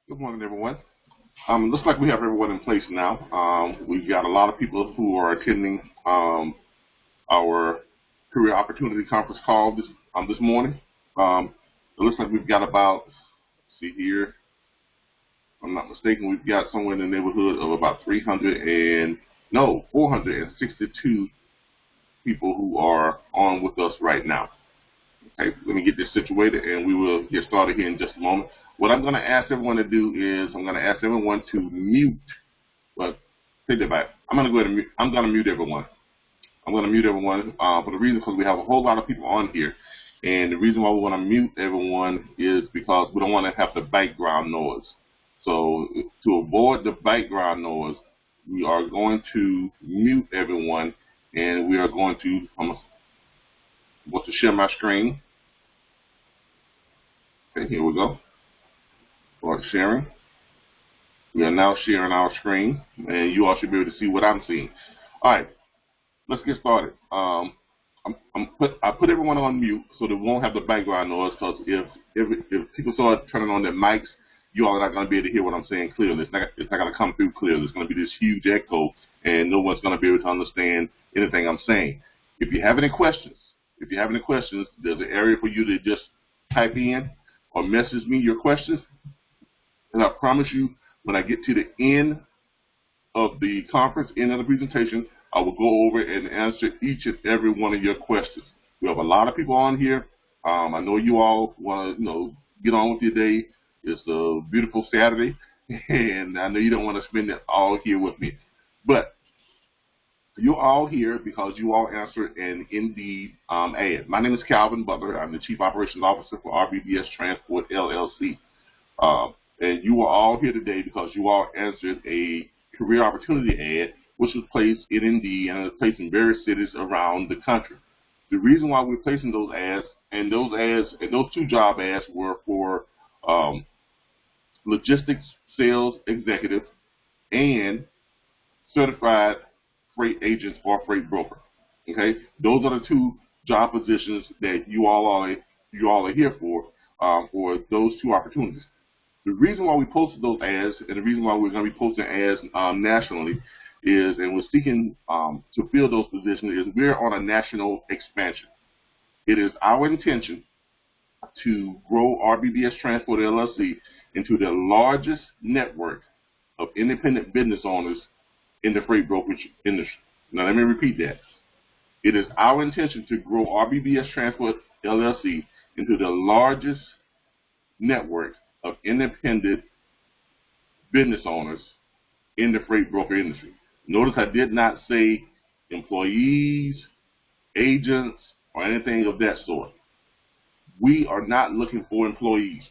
Good morning, everyone. Looks like we have everyone in place now. We've got a lot of people who are attending our career opportunity conference call this morning. It looks like we've got about, let's see here, if I'm not mistaken, we've got somewhere in the neighborhood of about 462 people who are on with us right now. Okay, let me get this situated and we will get started here in just a moment. What I'm going to ask everyone to do is I'm going to ask everyone to mute. Well, take that back. I'm going to go ahead and mute. I'm going to mute everyone. I'm going to mute everyone for the reason because we have a whole lot of people on here. And the reason why we want to mute everyone is because we don't want to have the background noise. So to avoid the background noise, we are going to mute everyone and we are going to, I'm going to share my screen. Okay, here we go. Start sharing. We are now sharing our screen, and you all should be able to see what I'm seeing. All right, let's get started. I put everyone on mute so that we won't have the background noise. Because if people start turning on their mics, you all are not going to be able to hear what I'm saying clearly. It's not going to come through clearly. It's going to be this huge echo, and no one's going to be able to understand anything I'm saying. If you have any questions, there's an area for you to just type in or message me your questions. And I promise you, when I get to the end of the conference, end of the presentation, I will go over and answer each and every one of your questions. We have a lot of people on here. I know you all want to, get on with your day. It's a beautiful Saturday, and I know you don't want to spend it all here with me. But you're all here because you all answered an Indeed ad. My name is Calvin Butler. I'm the Chief Operations Officer for RBBS Transport, LLC. And you are all here today because you all answered a career opportunity ad, which was placed in Indeed and was placed in various cities around the country. The reason why we're placing those ads, and those two job ads were for logistics sales executive and certified freight agents or freight broker. Okay, those are the two job positions that you all are here for those two opportunities. The reason why we posted those ads and the reason why we're going to be posting ads nationally is, and we're seeking to fill those positions, is we're on a national expansion. It is our intention to grow RBBS Transport LLC into the largest network of independent business owners in the freight brokerage industry. Now, let me repeat that. It is our intention to grow RBBS Transport LLC into the largest network of independent business owners in the freight broker industry. Notice I did not say employees, agents, or anything of that sort. We are not looking for employees.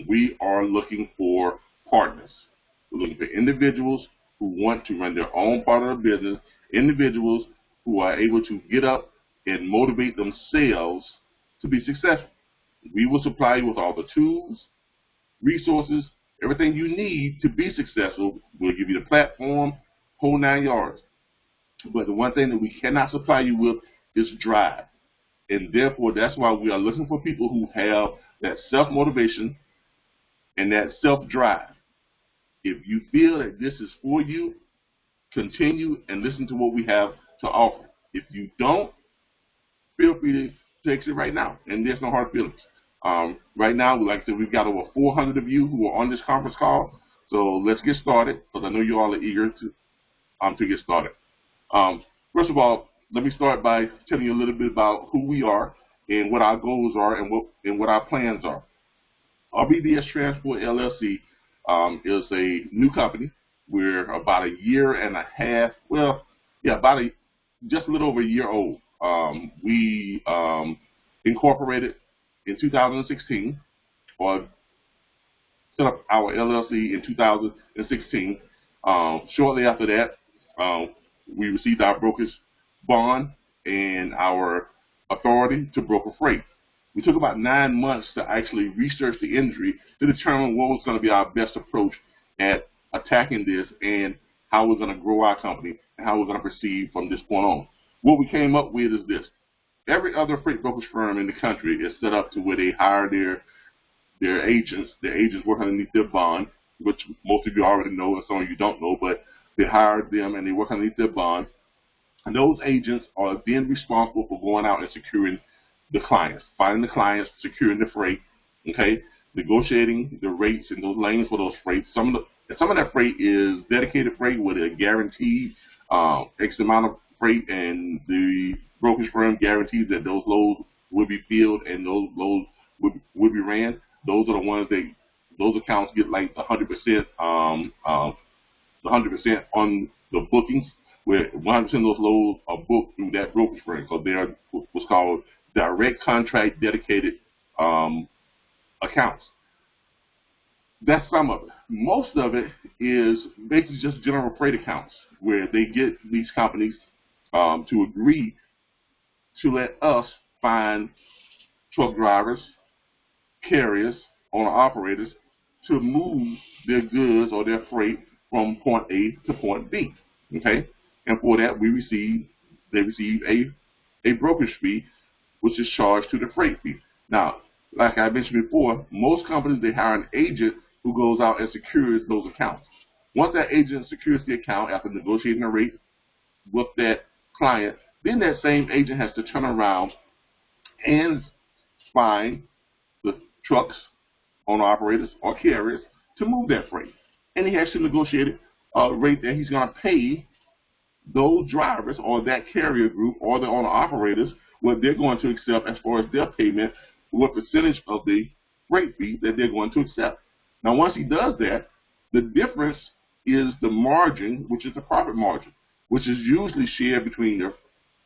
We are looking for partners. We're looking for individuals who want to run their own part of the business, individuals who are able to get up and motivate themselves to be successful. We will supply you with all the tools, resources, everything you need to be successful. We'll give you the platform, whole 9 yards. But the one thing that we cannot supply you with is drive. And therefore, that's why we are looking for people who have that self-motivation and that self-drive. If you feel that this is for you, continue and listen to what we have to offer. If you don't, feel free to exit right now, and there's no hard feelings. Right now, like I said, we've got over 400 of you who are on this conference call, so let's get started, because I know you all are eager to get started. First of all, let me start by telling you a little bit about who we are and what our goals are and what our plans are. RBBS Transport LLC is a new company. We're about a year and a half, just a little over a year old. We incorporated in 2016, or set up our LLC in 2016. Shortly after that, we received our broker's bond and our authority to broker freight. We took about 9 months to actually research the industry to determine what was going to be our best approach at attacking this and how we're going to grow our company and how we're going to proceed from this point on. What we came up with is this. Every other freight brokerage firm in the country is set up to where they hire their agents. Their agents work underneath their bond. which most of you already know and some of you don't know, but they hire them and they work underneath their bonds. And those agents are then responsible for going out and securing the clients, finding the clients, securing the freight, okay, negotiating the rates and those lanes for those freights. Some of that freight is dedicated freight with a guaranteed X amount of freight, and the brokerage firm guarantees that those loads will be filled and those loads will be ran. Those are the ones that those accounts get like 100%, 100% on the bookings, where 100% of those loads are booked through that brokerage firm. So they are what's called direct contract dedicated accounts. That's some of it. Most of it is basically just general freight accounts, where they get these companies to agree to let us find truck drivers, carriers, owner-operators to move their goods or their freight from point A to point B. Okay, and for that they receive a brokerage fee, which is charged to the freight fee. Now, like I mentioned before, most companies, they hire an agent who goes out and secures those accounts. Once that agent secures the account after negotiating a rate with that client, then that same agent has to turn around and find the trucks, owner-operators, or carriers to move that freight. And he has to negotiate a rate that he's going to pay those drivers or that carrier group or the owner-operators, what they're going to accept as far as their payment, what percentage of the freight fee that they're going to accept. Now, once he does that, the difference is the margin, which is the profit margin, which is usually shared between the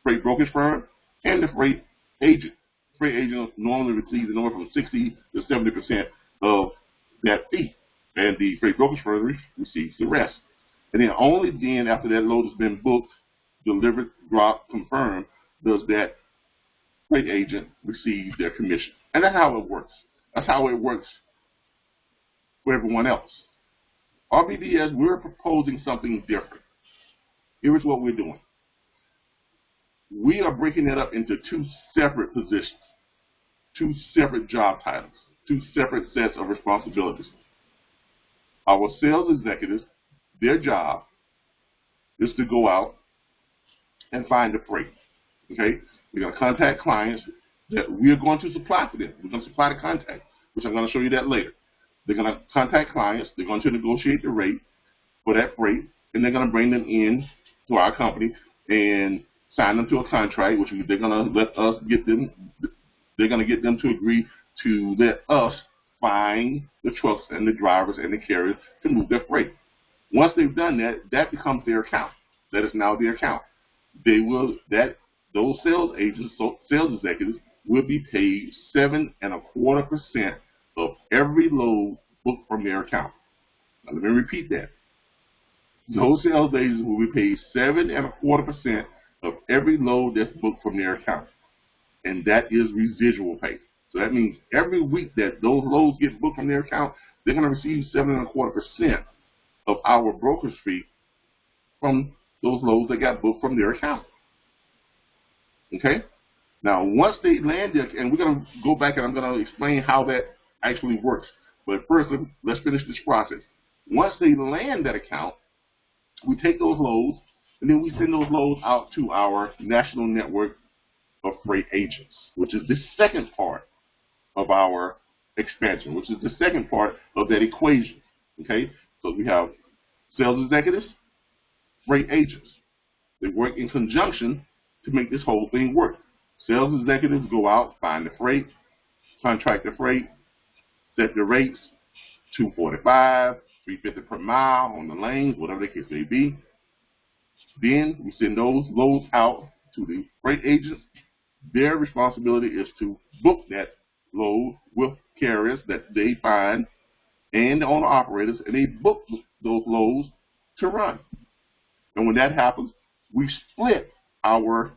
freight brokerage firm and the freight agent. Freight agent normally receives anywhere from 60 to 70% of that fee, and the freight brokerage firm receives the rest. And then only then, after that load has been booked, delivered, dropped, confirmed, does that freight agent receive their commission. And that's how it works. That's how it works for everyone else. RBBS, we're proposing something different. Here's what we're doing. We are breaking it up into two separate positions, two separate job titles, two separate sets of responsibilities. Our sales executives, their job is to go out and find the freight. Okay? We're going to contact clients that we're going to supply for them. We're going to supply the contact, which I'm going to show you that later. They're going to contact clients. They're going to negotiate the rate for that freight, and they're going to bring them in to our company and sign them to a contract, which they're going to let us get them. They're going to get them to agree to let us find the trucks and the drivers and the carriers to move their freight. Once they've done that, that becomes their account. That is now their account. Those sales agents, sales executives, will be paid 7.25% of every load booked from their account. Now, let me repeat that. Those sales agents will be paid 7.25% of every load that's booked from their account, and that is residual pay. So that means every week that those loads get booked from their account, they're going to receive 7.25% of our brokerage fee from those loads that got booked from their account. Okay? Now, once they land there, and we're going to go back and I'm going to explain how that actually works. But first, let's finish this process. Once they land that account, we take those loads, and then we send those loads out to our national network of freight agents, which is the second part of our expansion, which is the second part of that equation. Okay? So we have sales executives, freight agents. They work in conjunction to make this whole thing work. Sales executives go out, find the freight, contract the freight, set the rates, $245, $350 per mile on the lanes, whatever the case may be. Then we send those loads out to the freight agents. Their responsibility is to book that load with carriers that they find and the owner operators, and they book those loads to run. And when that happens, we split our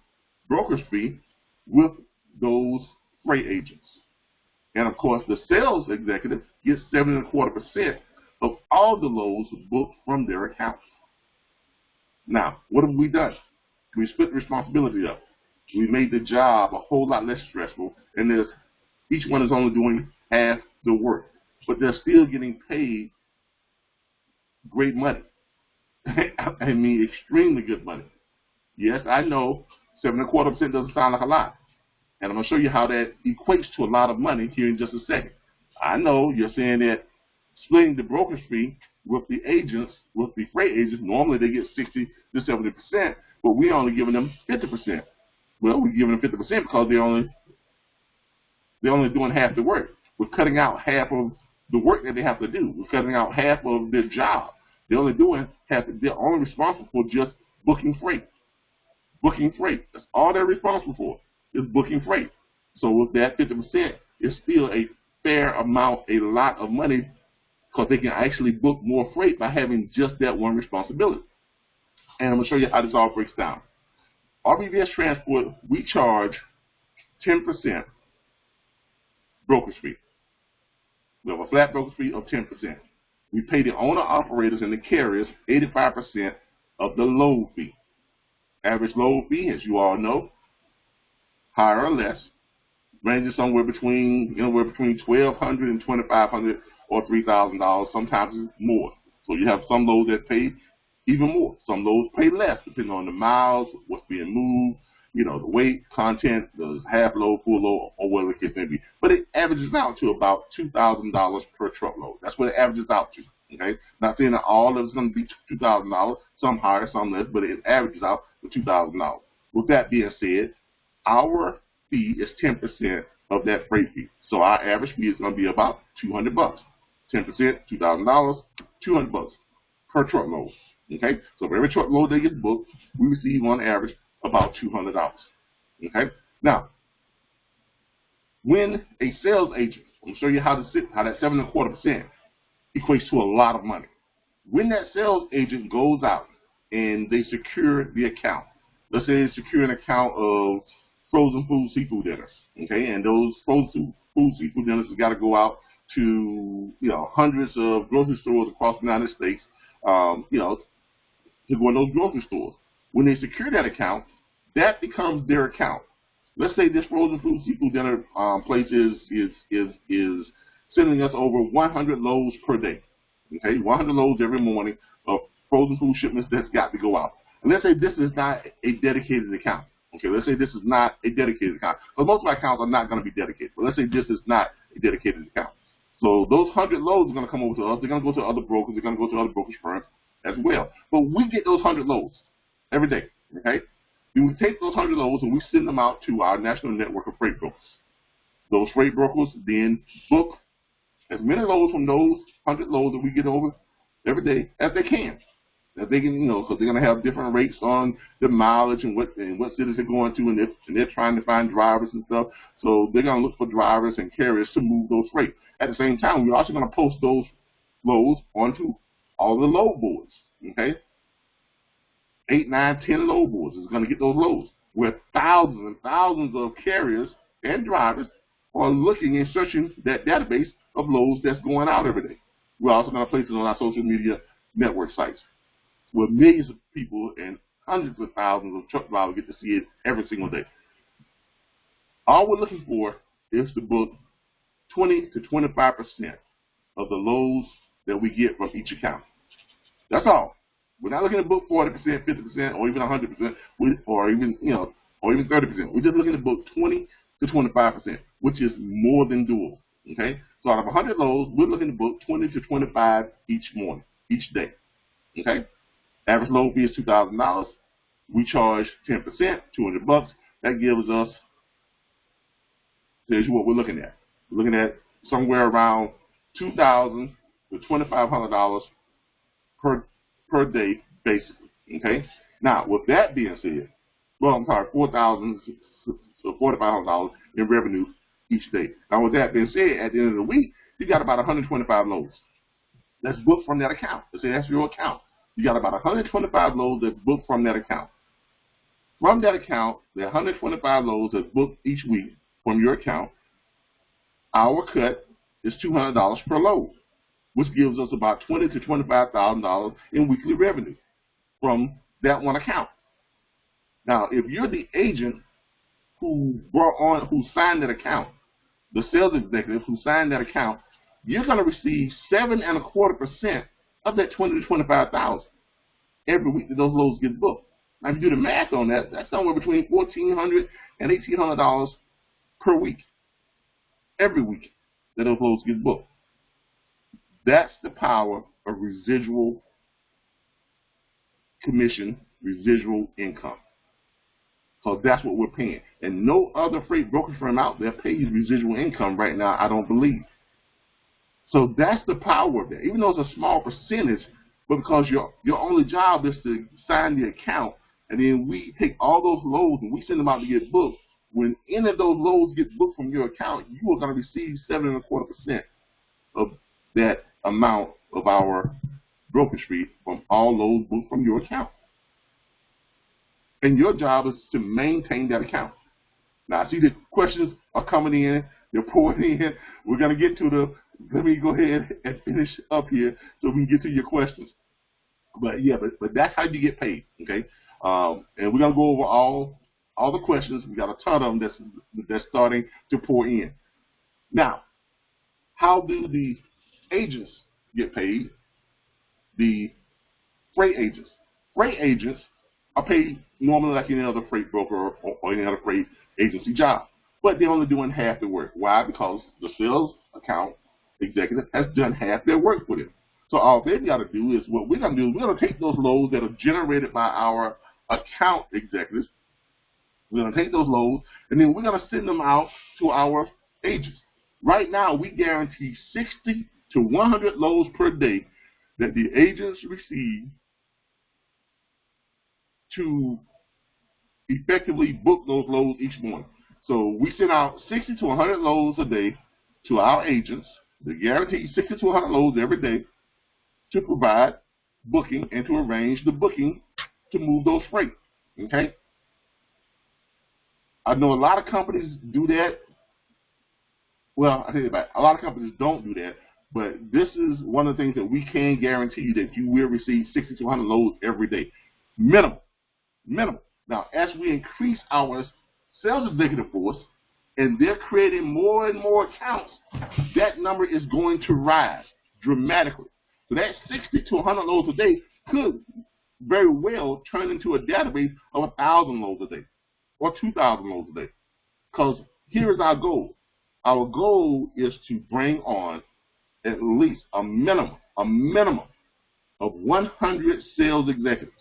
brokerage fee with those freight agents. And of course, the sales executive gets 7.25% of all the loads booked from their accounts. Now, what have we done? We split the responsibility up. We made the job a whole lot less stressful, and each one is only doing half the work, but they're still getting paid great money. I mean, extremely good money. Yes, I know 7.25% doesn't sound like a lot. And I'm going to show you how that equates to a lot of money here in just a second. I know you're saying that splitting the brokerage fee with the agents, with the freight agents, normally they get 60 to 70%, but we're only giving them 50%. Well, we're giving them 50% because they're only doing half the work. We're cutting out half of the work that they have to do. We're cutting out half of their job. They're only doing half. They're only responsible for just booking freight. Booking freight. That's all they're responsible for, is booking freight. So with that 50%, it's still a fair amount, a lot of money, because they can actually book more freight by having just that one responsibility. And I'm going to show you how this all breaks down. RBBS Transport, we charge 10% brokerage fee. We have a flat brokerage fee of 10%. We pay the owner-operators and the carriers 85% of the load fee. Average load fee, as you all know, higher or less, ranges somewhere between $1,200 and $2,500 or $3,000. Sometimes it's more. So you have some loads that pay even more. Some loads pay less, depending on the miles, what's being moved, the weight, content, the half load, full load, or whatever the case may be. But it averages out to about $2,000 per truckload. That's what it averages out to. Okay, not saying that all of it's going to be $2,000. Some higher, some less, but it averages out to $2,000. With that being said, our fee is 10% of that freight fee. So our average fee is going to be about $200. 10%, $2,000, $200 per truckload. Okay, so for every truckload that gets booked, we receive on average about $200. Okay, now when a sales agent, I'm show you how that 7.25% equates to a lot of money. When that sales agent goes out and they secure the account, let's say they secure an account of frozen food, seafood dinners, okay, and those frozen food, seafood dinners have got to go out to hundreds of grocery stores across the United States, to go in those grocery stores. When they secure that account, that becomes their account. Let's say this frozen food, seafood dinner place is sending us over 100 loads per day. Okay, 100 loads every morning of frozen food shipments that's got to go out. And let's say this is not a dedicated account. Okay, let's say this is not a dedicated account. But most of my accounts are not going to be dedicated. But let's say this is not a dedicated account. So those 100 loads are going to come over to us. They're going to go to other brokers. They're going to go to other brokerage firms as well. But we get those 100 loads every day. Okay, then we take those 100 loads and we send them out to our national network of freight brokers. Those freight brokers then book as many loads from those 100 loads that we get over every day as they can. As they can, because they're going to have different rates on the mileage and what cities they're going to, and they're trying to find drivers and stuff. So they're going to look for drivers and carriers to move those freight. At the same time, we're also going to post those loads onto all the load boards. Okay, 8, 9, 10 load boards is going to get those loads, where thousands and thousands of carriers and drivers are looking and searching that database of loads that's going out every day. We're also going to place it on our social media network sites, where millions of people and hundreds of thousands of truck drivers get to see it every single day. All we're looking for is to book 20 to 25% of the loads that we get from each account. That's all. We're not looking to book 40%, 50%, or even 100%, or even 30%. We're just looking to book 20 to 25%, which is more than doable. Okay, so out of 100 loads, we're looking to book 20 to 25 each morning, each day. Okay, average load fee is $2,000. We charge 10%, $200. That gives us, tells you what we're looking at. We're looking at somewhere around $2,000 to $2,500 per day, basically. Okay. Now, with that being said, $4,000 to $4,500 in revenue each day. Now, with that being said, at the end of the week, you got about 125 loads that's booked from that account. Let's say that's your account. You got about 125 loads that's booked from that account. From that account, the 125 loads that's booked each week from your account, our cut is $200 per load, which gives us about $20,000 to $25,000 in weekly revenue from that one account. Now, if you're the agent who signed that account, the sales executive who signed that account, you're going to receive 7.25% of that 20 to 25,000 every week that those loads get booked. Now, if you do the math on that, that's somewhere between $1,400 and $1,800 per week, every week that those loads get booked. That's the power of residual commission, residual income. So that's what we're paying. And no other freight brokerage firm out there pays residual income right now, I don't believe. So that's the power of that. Even though it's a small percentage, but because your only job is to sign the account, and then we take all those loads and we send them out to get booked. When any of those loads get booked from your account, you are going to receive 7.25% of that amount of our brokerage fee from all loads booked from your account. And your job is to maintain that account. Now, I see the questions are coming in. They're pouring in. We're going to get to the, let me go ahead and finish up here so we can get to your questions. But yeah, but that's how you get paid, okay? And we're going to go over all the questions. We got a ton of them that's starting to pour in. Now, how do the agents get paid? The freight agents. Freight agents are paid normally like any other freight broker or any other freight agency job, but they're only doing half the work. Why? Because the sales account executive has done half their work for them. So all they've got to do is, what we're going to do is we're going to take those loads that are generated by our account executives. We're going to take those loads, and then we're going to send them out to our agents. Right now, we guarantee 60 to 100 loads per day that the agents receive to effectively book those loads each morning. So we send out 60 to 100 loads a day to our agents. They guarantee 60 to 100 loads every day to provide booking and to arrange the booking to move those freight. Okay? I know a lot of companies do that. Well, I tell you about it. A lot of companies don't do that, but this is one of the things that we can guarantee that you will receive 60 to 100 loads every day. Minimum. Now, as we increase our sales executive force and they're creating more and more accounts, that number is going to rise dramatically. So that 60 to 100 loads a day could very well turn into a database of 1,000 loads a day or 2,000 loads a day. Because here is our goal. Our goal is to bring on at least a minimum of 100 sales executives.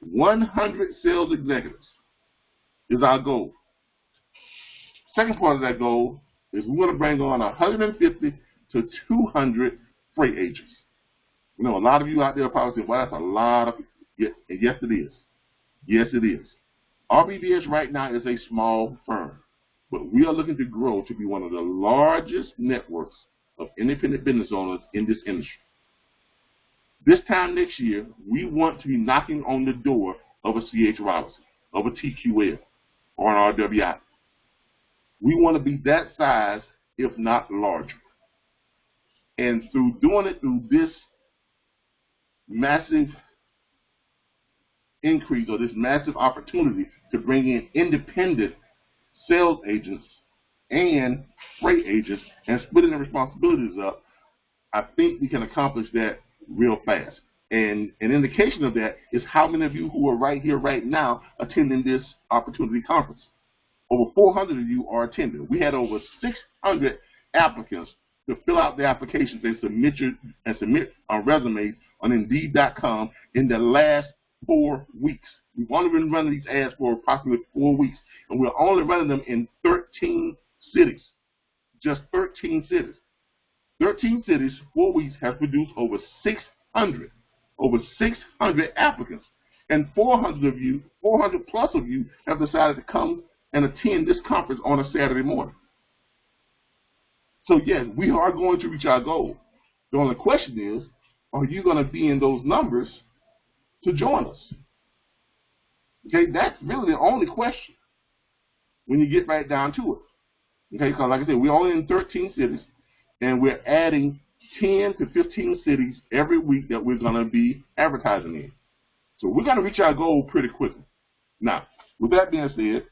100 sales executives is our goal. Second part of that goal is we want to bring on 150 to 200 freight agents. You know, a lot of you out there are probably saying, well, that's a lot of, yes, it is. Yes, it is. RBBS right now is a small firm, but we are looking to grow to be one of the largest networks of independent business owners in this industry. This time next year, we want to be knocking on the door of a C.H. Robinson, of a TQL, or an RWI. We want to be that size, if not larger. And through doing it through this massive increase or this massive opportunity to bring in independent sales agents and freight agents and splitting the responsibilities up, I think we can accomplish that real fast. And an indication of that is how many of you who are right here right now attending this opportunity conference. Over 400 of you are attending. We had over 600 applicants to fill out the applications and submit our resumes on Indeed.com in the last 4 weeks. We've only been running these ads for approximately 4 weeks, and we're only running them in 13 cities. Just 13 cities. 13 cities, 4 weeks, have produced over 600 applicants. And 400 plus of you have decided to come and attend this conference on a Saturday morning. So yes, we are going to reach our goal. The only question is, are you going to be in those numbers to join us? Okay, that's really the only question when you get right down to it. Okay, because like I said, we're only in 13 cities, and we're adding 10 to 15 cities every week that we're going to be advertising in. So we're going to reach our goal pretty quickly. Now, with that being said,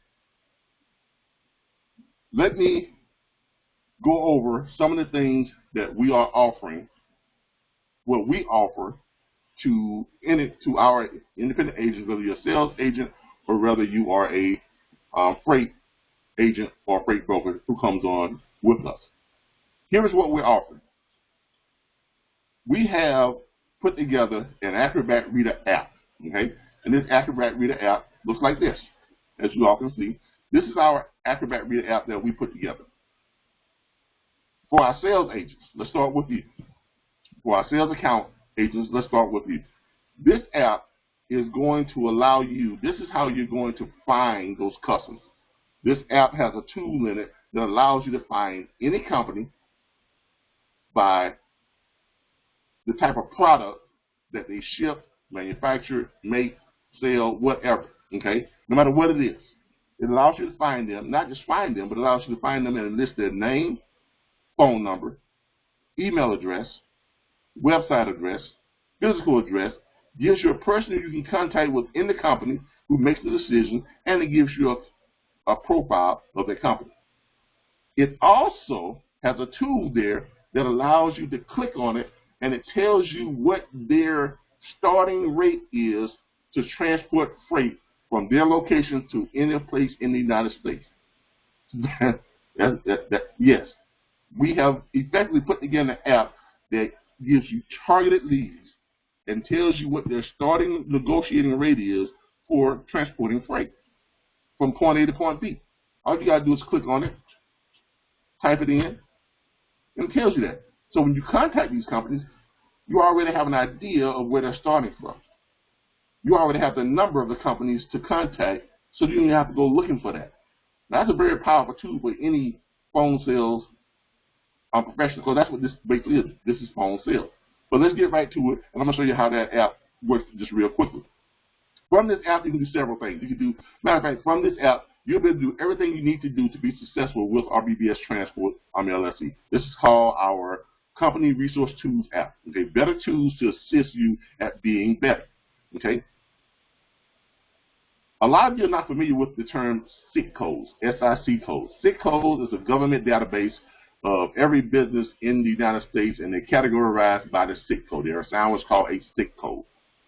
let me go over some of the things that we are offering what we offer to our independent agents, whether you're a sales agent or whether you are a freight agent or freight broker who comes on with us. Here is what we're offering. We have put together an Acrobat Reader app, okay? And this Acrobat Reader app looks like this, as you all can see. This is our Acrobat Reader app that we put together. For our sales agents, let's start with you. For our sales account agents, let's start with you. This app is going to allow you, this is how you're going to find those customers. This app has a tool in it that allows you to find any company by the type of product that they ship, manufacture, make, sell, whatever, okay? No matter what it is. It allows you to find them, not just find them, but it allows you to find them and list their name, phone number, email address, website address, physical address, gives you a person who you can contact within the company who makes the decision, and it gives you a profile of the company. It also has a tool there that allows you to click on it, and it tells you what their starting rate is to transport freight from their location to any place in the United States. Yes, we have effectively put together an app that gives you targeted leads and tells you what their starting negotiating rate is for transporting freight from point A to point B. All you got to do is click on it, type it in, and it tells you that. So when you contact these companies, you already have an idea of where they're starting from. You already have the number of the companies to contact, so you don't have to go looking for that. Now, that's a very powerful tool for any phone sales professional, because that's what this basically is. This is phone sales. But let's get right to it, and I'm going to show you how that app works just real quickly. From this app, you can do several things. You can do, matter of fact, from this app, you'll be able to do everything you need to do to be successful with RBBS Transport LLC. This is called our Company Resource Tools app. Okay, better tools to assist you at being better. Okay. A lot of you are not familiar with the term SIC codes, SIC codes. SIC codes is a government database of every business in the United States, and they're categorized by the SIC code. They're assigned what's called a SIC code.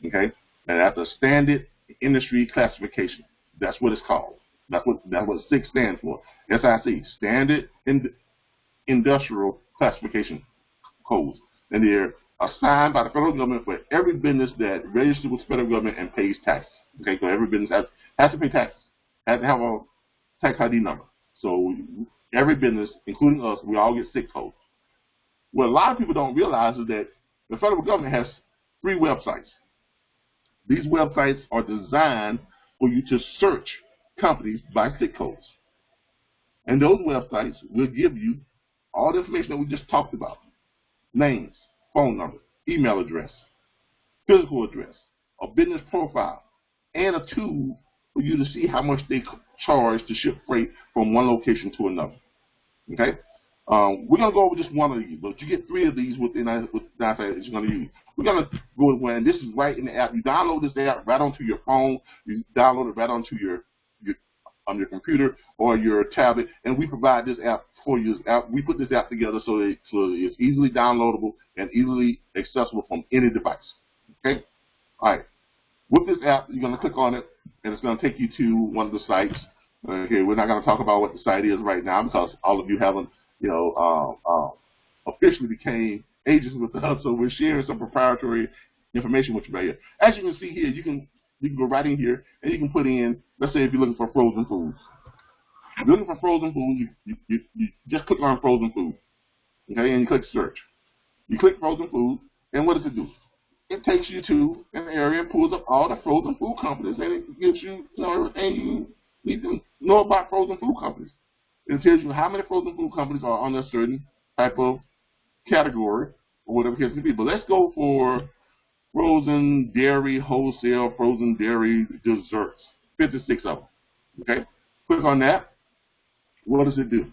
Okay, and that's a standard industry classification. That's what it's called. That's what SIC stands for. SIC, Standard Industrial Classification Codes, and they're assigned by the federal government for every business that registers with the federal government and pays taxes. Okay, so every business has to pay taxes, has to have a tax ID number. So every business, including us, we all get SIC codes. What a lot of people don't realize is that the federal government has 3 websites. These websites are designed for you to search companies by SIC codes. And those websites will give you all the information that we just talked about. Names, phone number, email address, physical address, a business profile, and a tool for you to see how much they charge to ship freight from one location to another. Okay? We're going to go over just one of these, but you get 3 of these within that you're going to use. We're going to go with one. This is right in the app. You download this app right onto your phone. You download it right onto your computer or your tablet, and we provide this app for you. We put this app together so it's easily downloadable and easily accessible from any device. Okay? All right. With this app, you're going to click on it, and it's going to take you to one of the sites. Okay, we're not going to talk about what the site is right now because all of you haven't, officially became agents with us, so we're sharing some proprietary information with you right here. As you can see here, you can go right in here, and you can put in, let's say if you're looking for frozen foods. If you're looking for frozen food, you just click on frozen food, okay, and you click search. You click frozen food, and what does it do? It takes you to an area and pulls up all the frozen food companies, and it gives you, everything you need to know about frozen food companies. It tells you how many frozen food companies are on a certain type of category or whatever it can be. But let's go for frozen dairy wholesale, frozen dairy desserts, 56 of them. Okay, click on that. What does it do?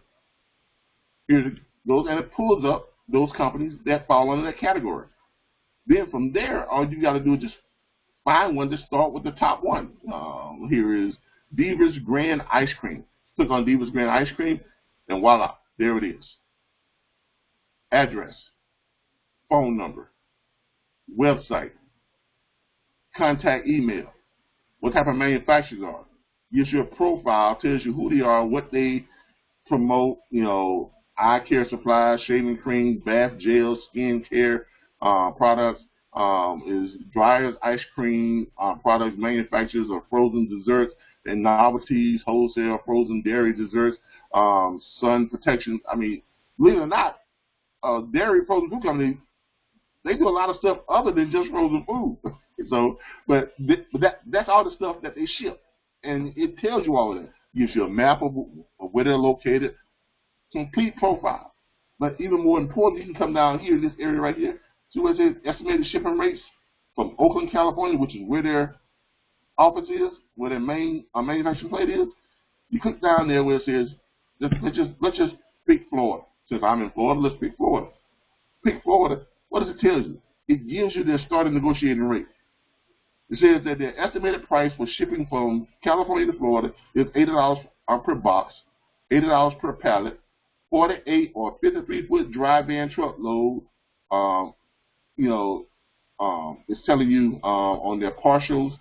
Here it goes, and it pulls up those companies that fall under that category. Then from there, all you got to do is just find one to start with the top one. Here is Diva's Grand Ice Cream. Click on Diva's Grand Ice Cream, and voila, there it is. Address, phone number, website, contact email, what type of manufacturers are. Gives you a profile, tells you who they are, what they promote, eye care supplies, shaving cream, bath gels, skin care products, is dryers, ice cream products, manufacturers of frozen desserts and novelties, wholesale frozen dairy desserts, sun protection. I mean, believe it or not, dairy frozen food company, they do a lot of stuff other than just frozen food. So, but that's all the stuff that they ship, and it tells you all of that. Gives you a map of where they're located, complete profile. But even more important, you can come down here, this area right here, see where it says estimated shipping rates from Oakland, California, which is where their office is, where their main manufacturing plant is. You click down there where it says, let's just pick Florida. Since I'm in Florida, let's pick Florida. Pick Florida. What does it tell you? It gives you their starting negotiating rate. It says that their estimated price for shipping from California to Florida is $80 per box, $80 per pallet, 48 or 53-foot dry van truckload. It's telling you on their partials,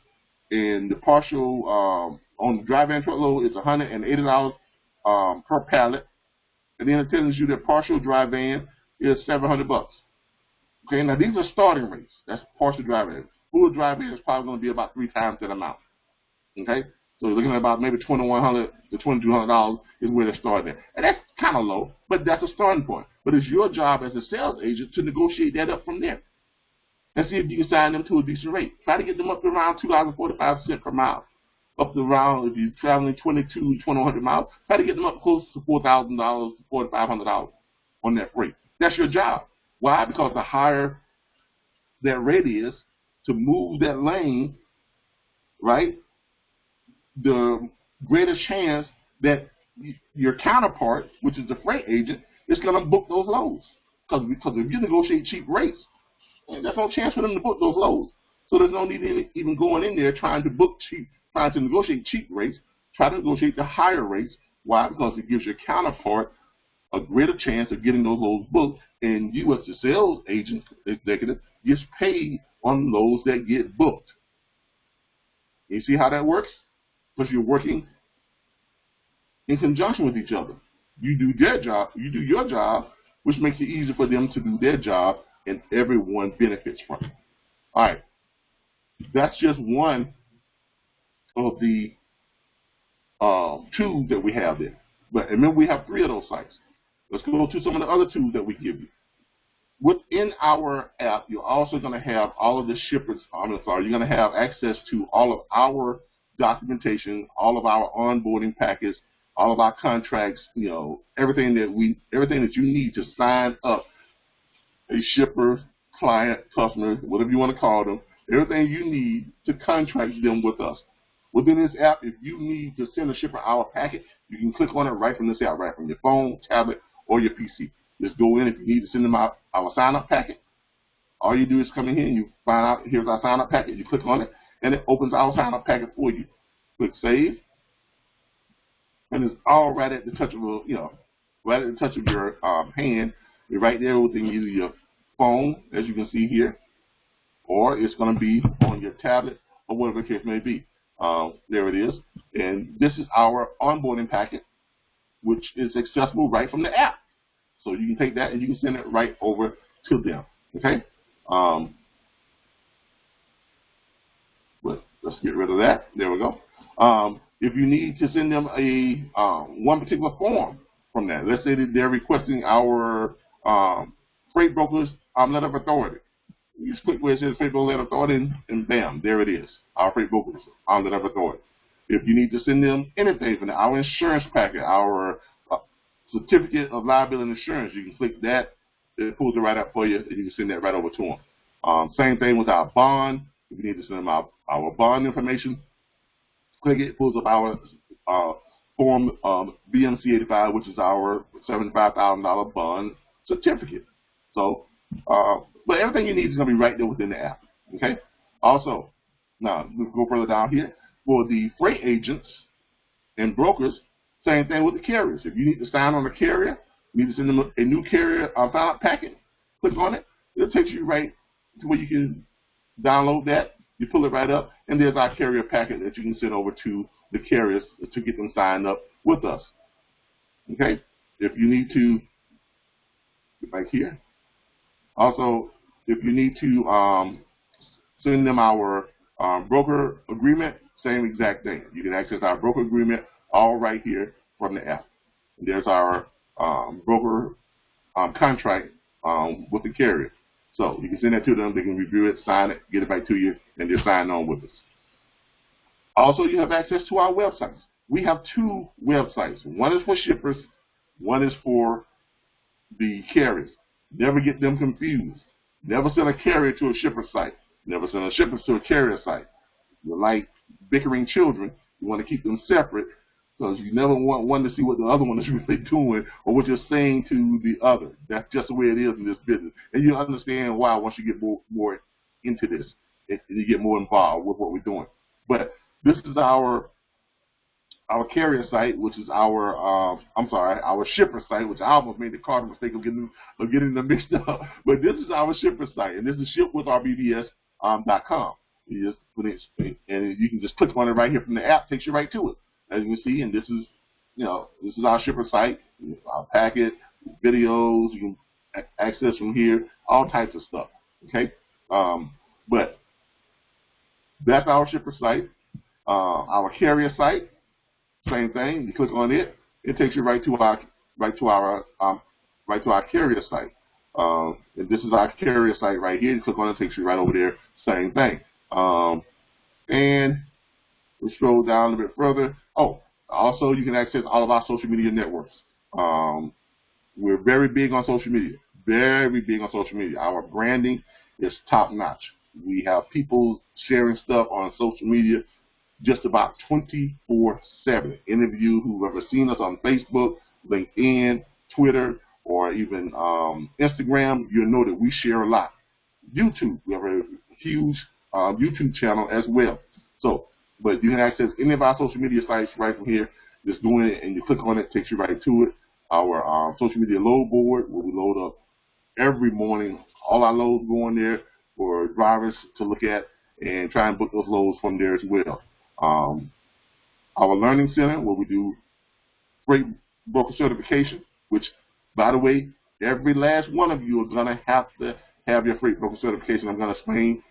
and the partial on the dry van truckload is $180 per pallet, and then it tells you that partial dry van is $700. Okay, now these are starting rates. That's partial dry van. Full dry van is probably going to be about 3 times that amount. Okay, so you're looking at about maybe $2,100 to $2,200 is where they're starting at, and that's kind of low, but that's a starting point. But it's your job as a sales agent to negotiate that up from there, and see if you can sign them to a decent rate. Try to get them up to around $2.45 per mile. Up to around, if you're traveling 2,100 miles, try to get them up close to $4,000 to $4,500 on that rate. That's your job. Why? Because the higher that rate is to move that lane, right, the greater chance that your counterpart, which is the freight agent, is going to book those loads. Because if you negotiate cheap rates, there's no chance for them to book those loads. So there's no need in even going in there trying to negotiate cheap rates. Try to negotiate the higher rates. Why? Because it gives your counterpart a greater chance of getting those loads booked, and you as the sales agent executive gets paid on those that get booked. You see how that works? Because you're working in conjunction with each other. You do their job, you do your job, which makes it easier for them to do their job, and everyone benefits from it. All right, that's just one of the tools that we have there. But remember, we have 3 of those sites. Let's go to some of the other tools that we give you. Within our app, you're also going to have all of the shippers. You're going to have access to all of our documentation, all of our onboarding packets, all of our contracts. Everything that you need to sign up a shipper, client, customer, whatever you want to call them. Everything you need to contract them with us. Within this app, if you need to send a shipper our packet, you can click on it right from this app, right from your phone, tablet, or your PC. Just go in if you need to send them our sign-up packet. All you do is come in here and you find out, here's our sign-up packet. You click on it, and it opens our sign-up packet for you. Click Save, and it's all right at the touch of your hand. You're right there within either your phone, as you can see here, or it's going to be on your tablet or whatever the case may be. There it is, and this is our onboarding packet, which is accessible right from the app. So you can take that and you can send it right over to them. Okay. Let's get rid of that. There we go. If you need to send them a one particular form from that, let's say that they're requesting our freight brokers letter of authority. You just click where it says freight broker letter of authority, and bam, there it is. Our freight brokers letter of authority. If you need to send them anything from our insurance packet, our certificate of liability insurance, you can click that. It pulls it right up for you, and you can send that right over to them. Same thing with our bond. If you need to send them our bond information, click it. It pulls up our form BMC 85, which is our $75,000 bond certificate. So, but everything you need is going to be right there within the app. Okay. Also, now we'll go further down here. For the freight agents and brokers, same thing with the carriers. If you need to sign on a carrier, you need to send them a new carrier sign-up packet, click on it. It'll take you right where you can download that. You pull it right up, and there's our carrier packet that you can send over to the carriers to get them signed up with us. Okay? If you need to, right here. Also, if you need to send them our broker agreement, same exact thing. You can access our broker agreement all right here from the app. There's our broker contract with the carrier. So you can send that to them, they can review it, sign it, get it back to you, and they're signed on with us. Also, you have access to our websites. We have 2 websites. One is for shippers, one is for the carriers. Never get them confused. Never send a carrier to a shipper site. Never send a shipper to a carrier site. You're like bickering children. You want to keep them separate because you never want one to see what the other one is really doing or what you're saying to the other. That's just the way it is in this business. And you understand why once you get more into this and you get more involved with what we're doing. But this is our carrier site, which is our shipper site, which I almost made the cardinal mistake of getting them mixed up. But this is our shipper site, and this is shipwithRBBS.com. You just put it, and you can just click on it right here from the app. Takes you right to it, as you can see. And this is, this is our shipper site, our packet, videos. You can access from here, all types of stuff. Okay, but that's our shipper site. Our carrier site. Same thing. You click on it, it takes you right to our carrier site. And this is our carrier site right here. You click on it, takes you right over there. Same thing. And we scroll down a bit further. Oh, also you can access all of our social media networks. We're very big on social media. Very big on social media. Our branding is top notch. We have people sharing stuff on social media just about 24/7. Any of you who've ever seen us on Facebook, LinkedIn, Twitter, or even Instagram, you'll know that we share a lot. YouTube, we have a huge YouTube channel as well. So, but you can access any of our social media sites right from here. Just doing it, and you click on it, takes you right to it. Our social media load board, where we load up every morning. All our loads go on there for drivers to look at and try and book those loads from there as well. Our learning center, where we do freight broker certification, which, by the way, every last one of you are going to have to have your freight broker certification. I'm going to explain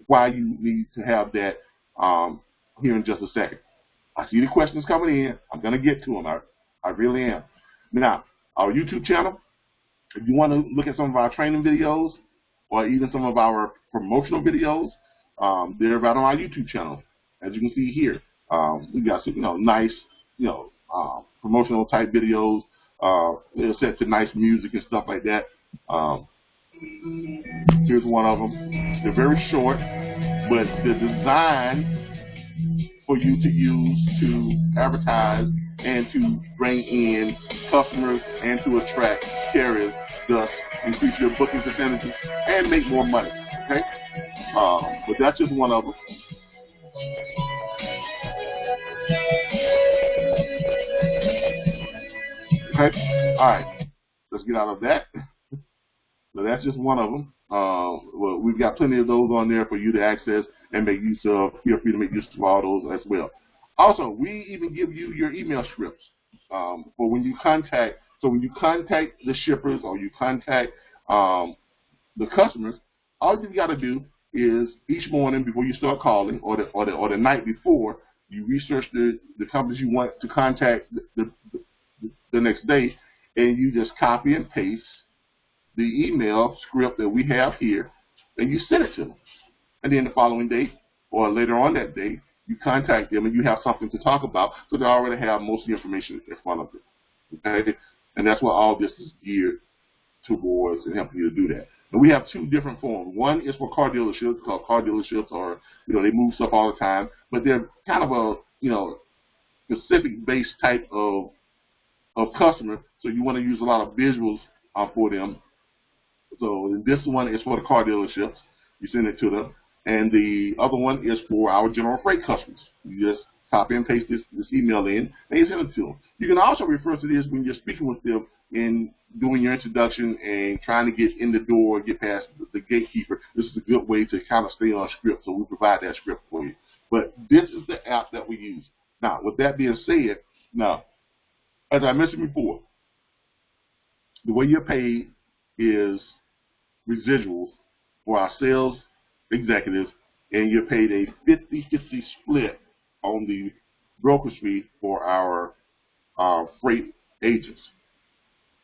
why you need to have that here in just a second. I see the questions coming in. I'm going to get to them. I really am. Now, our YouTube channel, if you want to look at some of our training videos or even some of our promotional videos, they're right on our YouTube channel. As you can see here, we got some, nice, promotional type videos. They're set to nice music and stuff like that. Here's one of them. They're very short, but they're designed for you to use to advertise and to bring in customers and to attract carriers, thus increase your booking percentages and make more money. Okay, but that's just one of them. Okay, all right, let's get out of that. So that's just one of them. Well, we've got plenty of those on there for you to access and make use of. Feel free to make use of all those as well. Also, we even give you your email scripts for when you contact. So when you contact the shippers or you contact the customers, all you've got to do is each morning before you start calling, or the night before, you research the companies you want to contact the next day, and you just copy and paste the email script that we have here, and you send it to them. And then the following day, or later on that day, you contact them and you have something to talk about, so they already have most of the information in front of them. Okay? And that's what all this is geared towards, and helping you to do that. And we have two different forms. One is for car dealerships, because car dealerships are, they move stuff all the time, but they're kind of a, specific based type of customer, so you want to use a lot of visuals for them. So this one is for the car dealerships. You send it to them. And the other one is for our general freight customers. You just copy and paste this email in, and you send it to them. You can also refer to this when you're speaking with them and doing your introduction and trying to get in the door, get past the gatekeeper. This is a good way to kind of stay on script, so we provide that script for you. But this is the app that we use. Now, with that being said, now, as I mentioned before, the way you're paid is residuals for our sales executives, and you're paid a 50-50 split on the brokerage fee for our freight agents.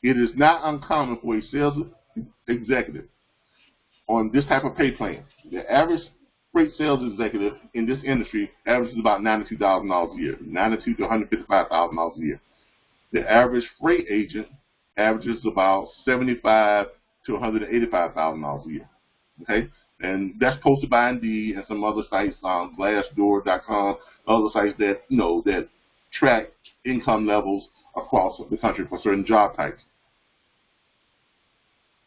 It is not uncommon for a sales executive on this type of pay plan. The average freight sales executive in this industry averages about $92,000 a year, $92,000 to $155,000 a year. The average freight agent averages about $75,000 to $185,000 a year. Okay, and that's posted by Indeed and some other sites, Glassdoor.com, other sites that that track income levels across the country for certain job types.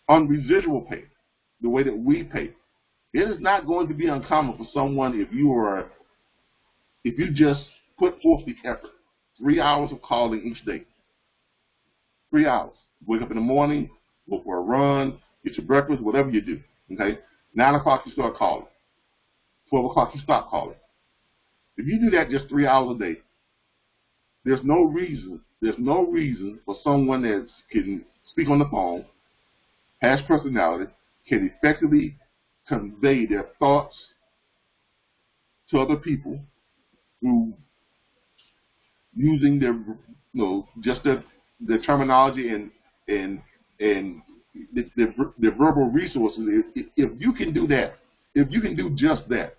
On residual pay, the way that we pay, it is not going to be uncommon for someone if you just put forth the effort, 3 hours of calling each day. 3 hours. Wake up in the morning, go for a run, get your breakfast, whatever you do. Okay? 9 o'clock you start calling. 12 o'clock you stop calling. If you do that just 3 hours a day, there's no reason for someone that can speak on the phone, has personality, can effectively convey their thoughts to other people through using their just their terminology and their verbal resources. If you can do that, if you can do just that,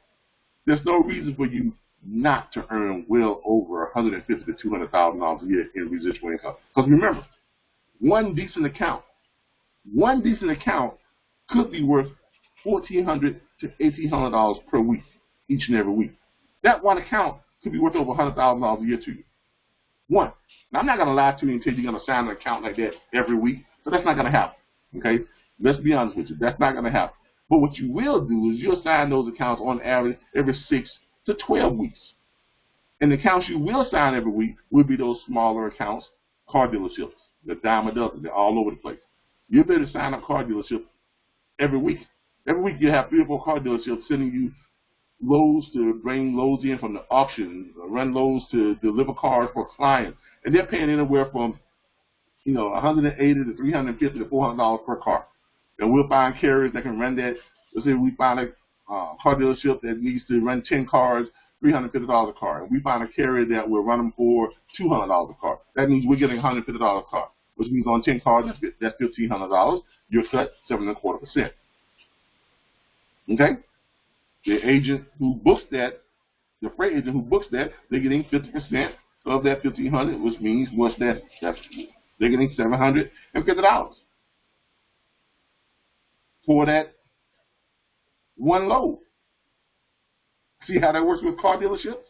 there's no reason for you not to earn well over $150,000 to $200,000 a year in residual income. Because remember, one decent account could be worth $1,400 to $1,800 per week, each and every week. That one account could be worth over $100,000 a year to you. One. Now, I'm not going to lie to you and tell you you're going to sign an account like that every week, so that's not going to happen. Okay? Let's be honest with you. That's not going to happen. But what you will do is you'll sign those accounts on average every 6 to 12 weeks. And the accounts you will sign every week will be those smaller accounts, car dealerships. They're dime a dozen. They're all over the place. You'll be able to sign up car dealerships every week. Every week you have 3 or 4 car dealerships sending you loads to bring loads in from the auction, run loads to deliver cars for clients. And they're paying anywhere from $180 to $350 to $400 per car. And we'll find carriers that can run that. Let's say we find a car dealership that needs to run 10 cars, $350 a car. And we find a carrier that will run them for $200 a car. That means we're getting $150 a car, which means on 10 cars, that's $1,500. You're cut 7.25%. Okay? The agent who books that, the freight agent who books that, they're getting 50% of that $1,500, which means they're getting $750 for that one load. See how that works with car dealerships?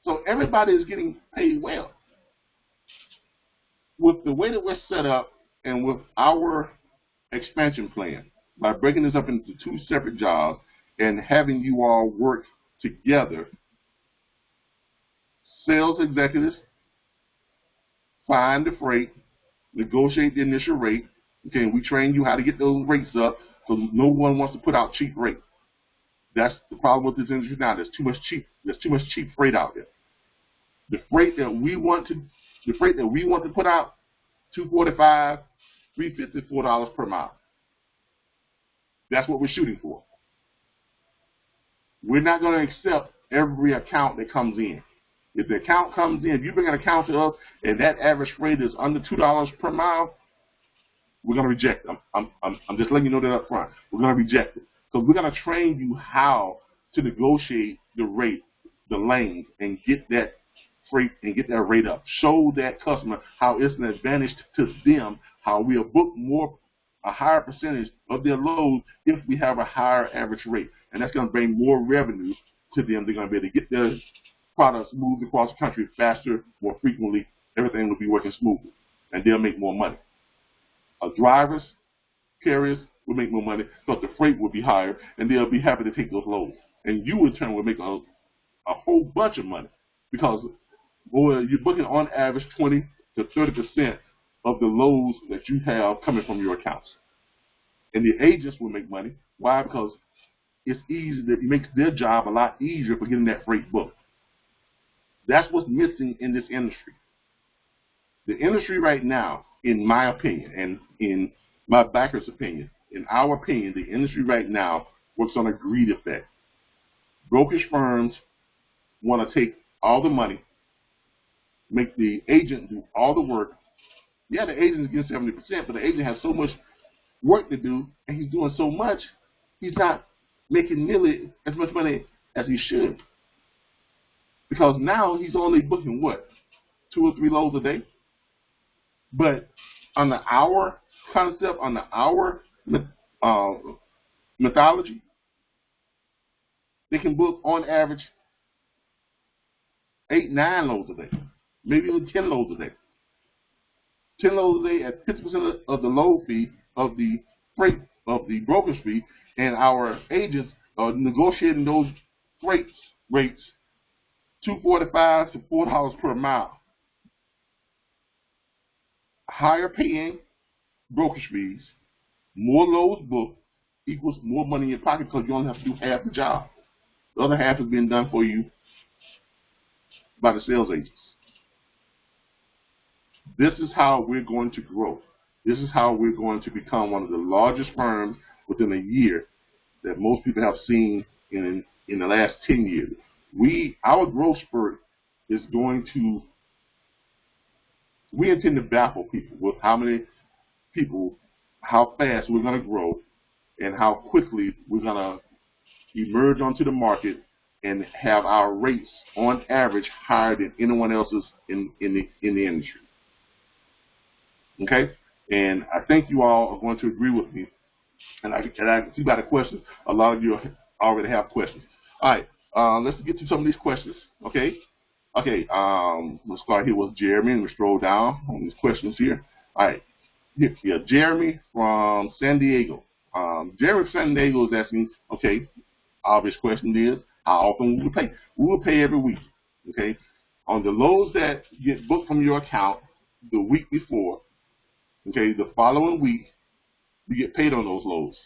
So everybody is getting paid well. With the way that we're set up and with our expansion plan, by breaking this up into 2 separate jobs and having you all work together, sales executives find the freight, negotiate the initial rate. Okay, we train you how to get those rates up, so no one wants to put out cheap rate. That's the problem with this industry now. There's too much cheap freight out there. The freight that we want to put out, $245, $350, $4 per mile. That's what we're shooting for. We're not going to accept every account that comes in. If the account comes in, if you bring an account to us and that average rate is under $2 per mile, we're going to reject them. I'm just letting you know that up front. We're going to reject it. Because we're going to train you how to negotiate the rate, the lanes, and get that freight and get that rate up. Show that customer how it's an advantage to them, how we'll book a higher percentage of their loads if we have a higher average rate. And that's going to bring more revenue to them. They're going to be able to get their products moved across the country faster, more frequently. Everything will be working smoothly, and they'll make more money. Drivers, carriers will make more money because the freight will be higher, and they'll be happy to take those loads. And you, in turn, will make a whole bunch of money because you're booking on average 20 to 30% of the loads that you have coming from your accounts. And the agents will make money. Why? Because it's easy. It makes their job a lot easier for getting that freight booked. That's what's missing in this industry. The industry right now, in my opinion, and in my backer's opinion, in our opinion, the industry right now works on a greed effect. Brokerage firms want to take all the money, make the agent do all the work. Yeah, the agent gets 70%, but the agent has so much work to do, and he's doing so much, he's not making nearly as much money as he should. Because now he's only booking, what, 2 or 3 loads a day? But on the hour concept, on the hour methodology, they can book on average 8, 9 loads a day, maybe even 10 loads a day. 10 loads a day at 50% of the load fee of the freight of the broker's fee, and our agents are negotiating those freight rates $2.45 to $4 per mile. Higher paying brokerage fees, more loads booked equals more money in your pocket because you only have to do half the job. The other half is being done for you by the sales agents. This is how we're going to grow. This is how we're going to become one of the largest firms within a year that most people have seen in the last 10 years. Our growth spurt is going to, we intend to baffle people with how many people, how fast we're going to grow, and how quickly we're going to emerge onto the market and have our rates on average higher than anyone else's in the industry. Okay? And I think you all are going to agree with me. And I can see by the questions, a lot of you already have questions. All right, let's get to some of these questions. Okay? Okay, let's start here with Jeremy, and we scroll down on these questions here. All right, yeah, Jeremy from San Diego. Jeremy from San Diego is asking, okay, obvious question is, how often will we pay? We will pay every week, okay? On the loads that get booked from your account the week before, okay, the following week, you get paid on those loads.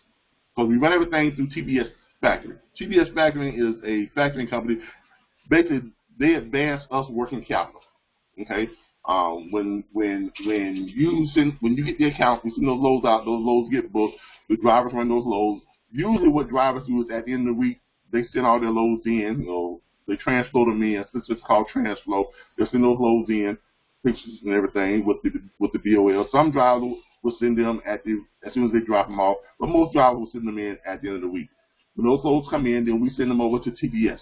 Because we run everything through TBS Factoring. TBS Factoring is a factoring company. Basically, they advance us working capital. Okay, when you get the account, we send those loads out. Those loads get booked. The drivers run those loads. Usually, what drivers do is at the end of the week, they send all their loads in. They transflow them in. Since it's called transflow, they send those loads in, pictures and everything with the BOL. Some drivers will send them as soon as they drop them off, but most drivers will send them in at the end of the week. When those loads come in, then we send them over to TBS.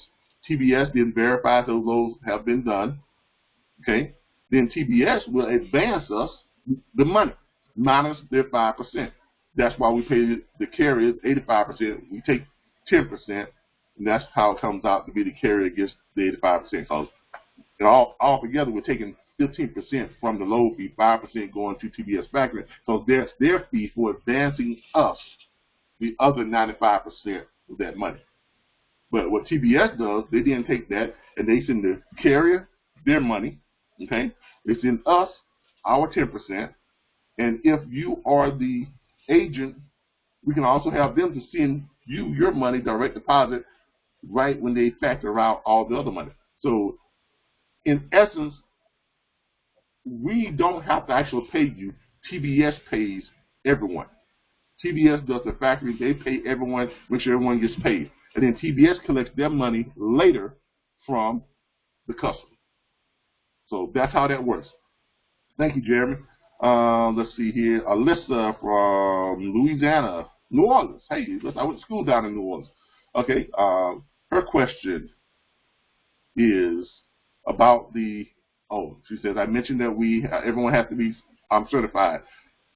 TBS then verifies those loads have been done. Okay, then TBS will advance us the money minus their 5%. That's why we pay the carriers 85%. We take 10%, and that's how it comes out to be the carrier gets the 85%. Because all together, we're taking 15% from the load fee, 5% going to TBS Factoring. So that's their fee for advancing us the other 95% of that money. But what TBS does, they then take that and they send the carrier their money, okay? They send us our 10%, and if you are the agent, we can also have them to send you your money, direct deposit, right when they factor out all the other money. So, in essence, we don't have to actually pay you. TBS pays everyone. TBS does the factory. They pay everyone, make sure everyone gets paid. And then TBS collects their money later from the customer. So that's how that works. Thank you, Jeremy. Let's see here. Alyssa from Louisiana, New Orleans. Hey, I went to school down in New Orleans. Okay. Her question is about she says, I mentioned that everyone has to be certified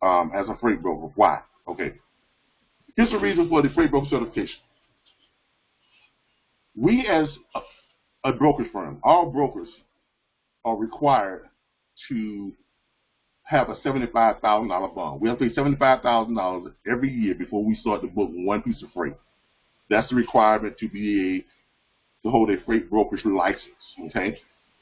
as a freight broker. Why? Okay. Here's the reason for the freight broker certification. We as a brokerage firm, all brokers are required to have a $75,000 bond. We have to pay $75,000 every year before we start to book one piece of freight. That's the requirement to hold a freight brokerage license. Okay.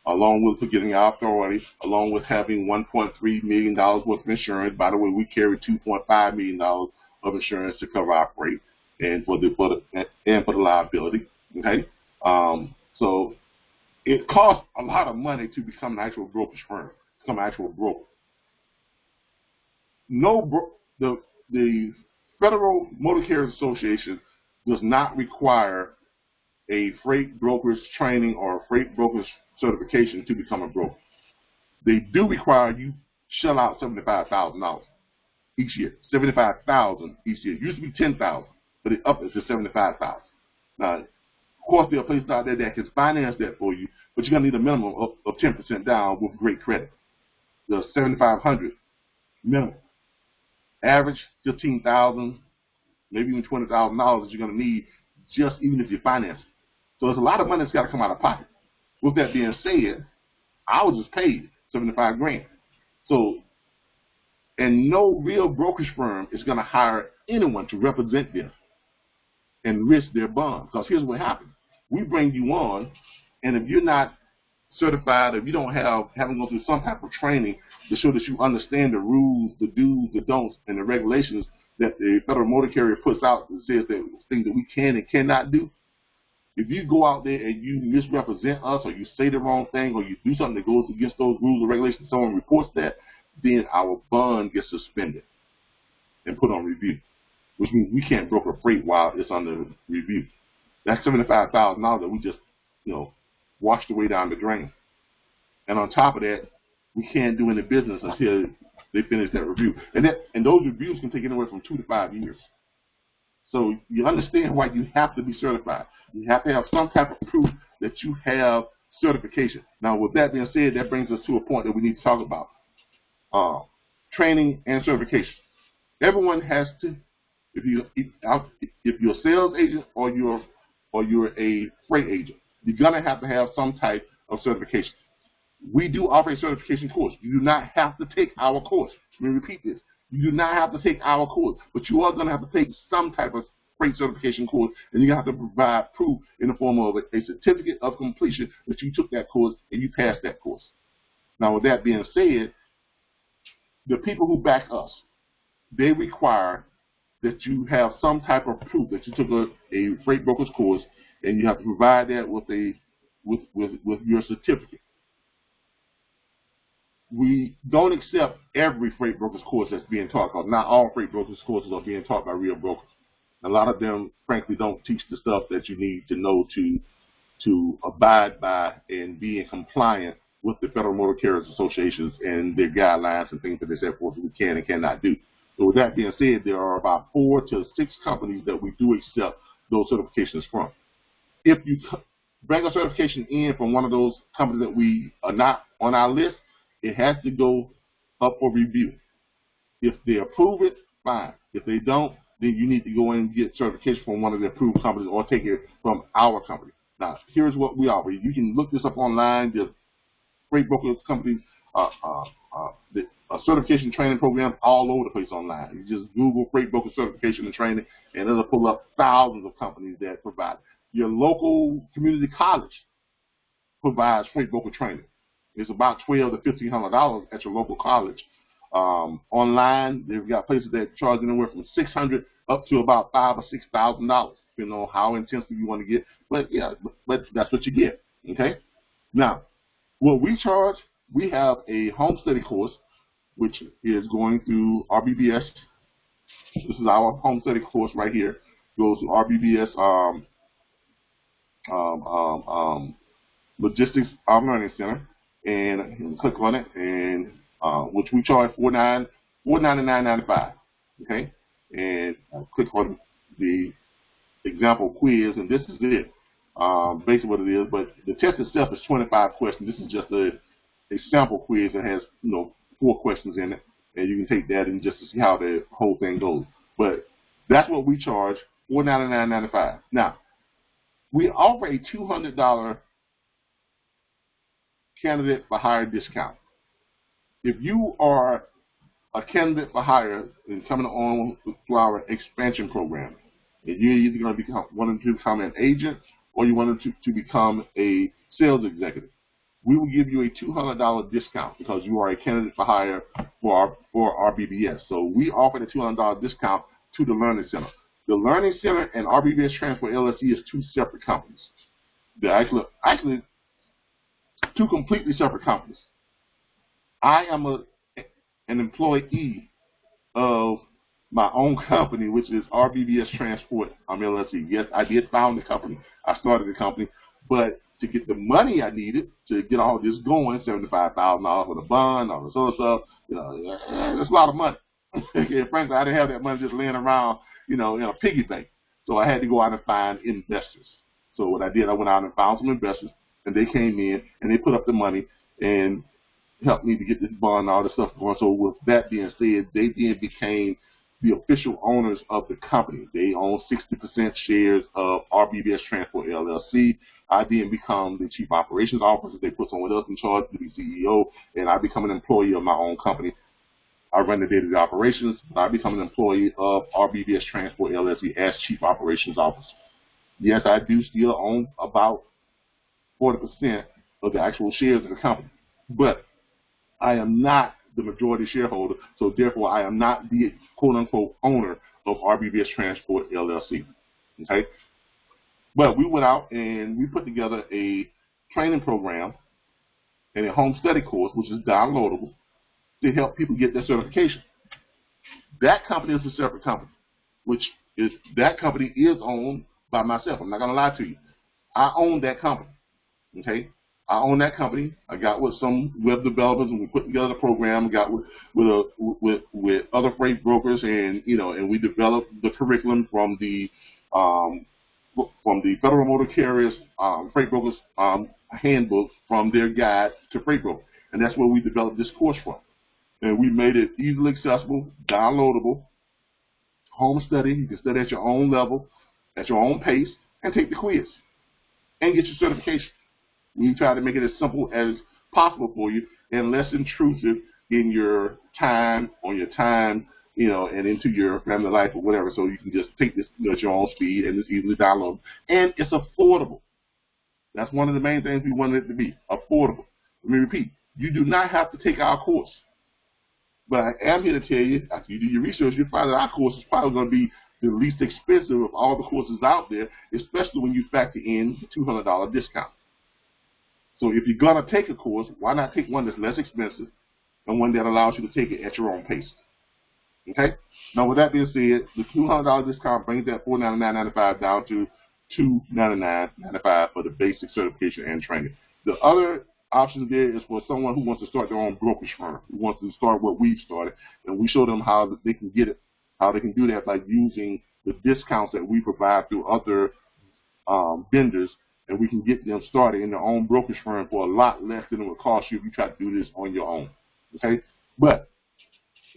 along with getting our authority, along with having $1.3 million worth of insurance. By the way, we carry $2.5 million of insurance to cover our freight and for the liability. Okay, so it costs a lot of money to become an actual brokerage firm, become an actual broker. The Federal Motor Carriers Association does not require a freight broker's training or a freight broker's certification to become a broker. They do require you shell out $75,000 each year. $75,000 each year. It used to be $10,000, but it upped it to $75,000. Now, of course, there are places out there that can finance that for you, but you're gonna need a minimum of 10% down with great credit. The $7,500 minimum. Average $15,000, maybe even $20,000 that you're gonna need just even if you finance it. So there's a lot of money that's got to come out of pocket. With that being said, I was just paid $75 grand. So, and no real brokerage firm is going to hire anyone to represent them and risk their bond. Because here's what happens: we bring you on, and if you're not certified, if you haven't gone through some type of training to show that you understand the rules, the do's, the don'ts, and the regulations that the Federal Motor Carrier puts out that says that things that we can and cannot do. If you go out there and you misrepresent us, or you say the wrong thing, or you do something that goes against those rules or regulations, someone reports that, then our bond gets suspended and put on review, which means we can't broker freight while it's under review. That's $75,000 that we just, washed away down the drain. And on top of that, we can't do any business until they finish that review. And those reviews can take anywhere from 2 to 5 years. So you understand why you have to be certified. You have to have some type of proof that you have certification. Now, with that being said, that brings us to a point that we need to talk about. Training and certification. Everyone has to, if you're a sales agent or you're a freight agent, you're gonna have to have some type of certification. We do offer a certification course. You do not have to take our course. Let me repeat this. You do not have to take our course, but you are going to have to take some type of freight certification course, and you're going to have to provide proof in the form of a certificate of completion that you took that course and you passed that course. Now, with that being said, the people who back us, they require that you have some type of proof that you took a freight broker's course, and you have to provide that with your certificate. We don't accept every freight broker's course that's being taught, because not all freight broker's courses are being taught by real brokers. A lot of them, frankly, don't teach the stuff that you need to know to abide by and be in compliance with the Federal Motor Carriers Associations and their guidelines and things that they set forth we can and cannot do. So with that being said, there are about 4 to 6 companies that we do accept those certifications from. If you bring a certification in from one of those companies that we are not on our list, it has to go up for review. If they approve it, fine. If they don't, then you need to go in and get certification from one of the approved companies or take it from our company. Now, here's what we offer. You can look this up online. The freight broker companies, certification training programs all over the place online. You just Google freight broker certification and training, and it'll pull up thousands of companies that provide. Your local community college provides freight broker training. It's about $1,200 to $1,500 at your local college. Online, they've got places that charge anywhere from $600 up to about $5,000 or $6,000, depending on how intensive you want to get. But yeah, but that's what you get. Okay. Now, what we charge, we have a home study course, which is going through RBBS. This is our home study course right here. Goes to RBBS Logistics Learning Center, and click on it, and which we charge $499.95. Okay, and click on the example quiz, and this is it. Basically what it is, but the test itself is 25 questions. This is just a sample quiz that has 4 questions in it, and you can take that and just to see how the whole thing goes. But that's what we charge, $499.95. Now, we offer a $200 candidate for hire discount. If you are a candidate for hire and coming on through our expansion program, and you're either going to wanting to become an agent or you wanted to become a sales executive, we will give you a $200 discount because you are a candidate for hire for RBBS. So we offer the $200 discount to the Learning Center. The Learning Center and RBBS Transport LLC is two separate companies. They're actually two completely separate companies. I am an employee of my own company, which is RBBS Transport LLC. Yes, I did found the company. I started the company, but to get the money I needed to get all this going, $75,000 for the bond, all this other stuff, that's a lot of money. And frankly, I didn't have that money just laying around, in a piggy bank. So I had to go out and find investors. So what I did, I went out and found some investors, and they came in and they put up the money and helped me to get this bond and all this stuff going. So with that being said, they then became the official owners of the company. They own 60% shares of RBBS Transport LLC. I then become the chief operations officer. They put someone else in charge to be CEO, and I become an employee of my own company. I run the day-to-day operations. I become an employee of RBBS Transport LLC as chief operations officer. Yes, I do still own about 40% of the actual shares of the company, but I am not the majority shareholder, so therefore I am not the quote-unquote owner of RBBS Transport LLC. Okay, but we went out and we put together a training program and a home study course, which is downloadable, to help people get their certification. That company is a separate company, that company is owned by myself. I'm not going to lie to you. I own that company. Okay, I own that company. I got with some web developers, and we put together a program. We got with other freight brokers, and and we developed the curriculum from the Federal Motor Carriers Freight Brokers handbook, from their guide to freight broker, and that's where we developed this course from. And we made it easily accessible, downloadable, home study. You can study at your own level, at your own pace, and take the quiz and get your certification. We try to make it as simple as possible for you and less intrusive in your time, and into your family life or whatever. So you can just take this at your own speed and it's easily downloadable. And it's affordable. That's one of the main things we wanted it to be, affordable. Let me repeat, you do not have to take our course. But I am here to tell you, after you do your research, you'll find that our course is probably going to be the least expensive of all the courses out there, especially when you factor in the $200 discount. So if you're going to take a course, why not take one that's less expensive and one that allows you to take it at your own pace? Okay? Now, with that being said, the $200 discount brings that $499.95 down to $299.95 for the basic certification and training. The other option there is for someone who wants to start their own brokerage firm, who wants to start what we've started, and we show them how they can get it, how they can do that by using the discounts that we provide through other vendors, and we can get them started in their own brokerage firm for a lot less than it would cost you if you try to do this on your own. Okay, but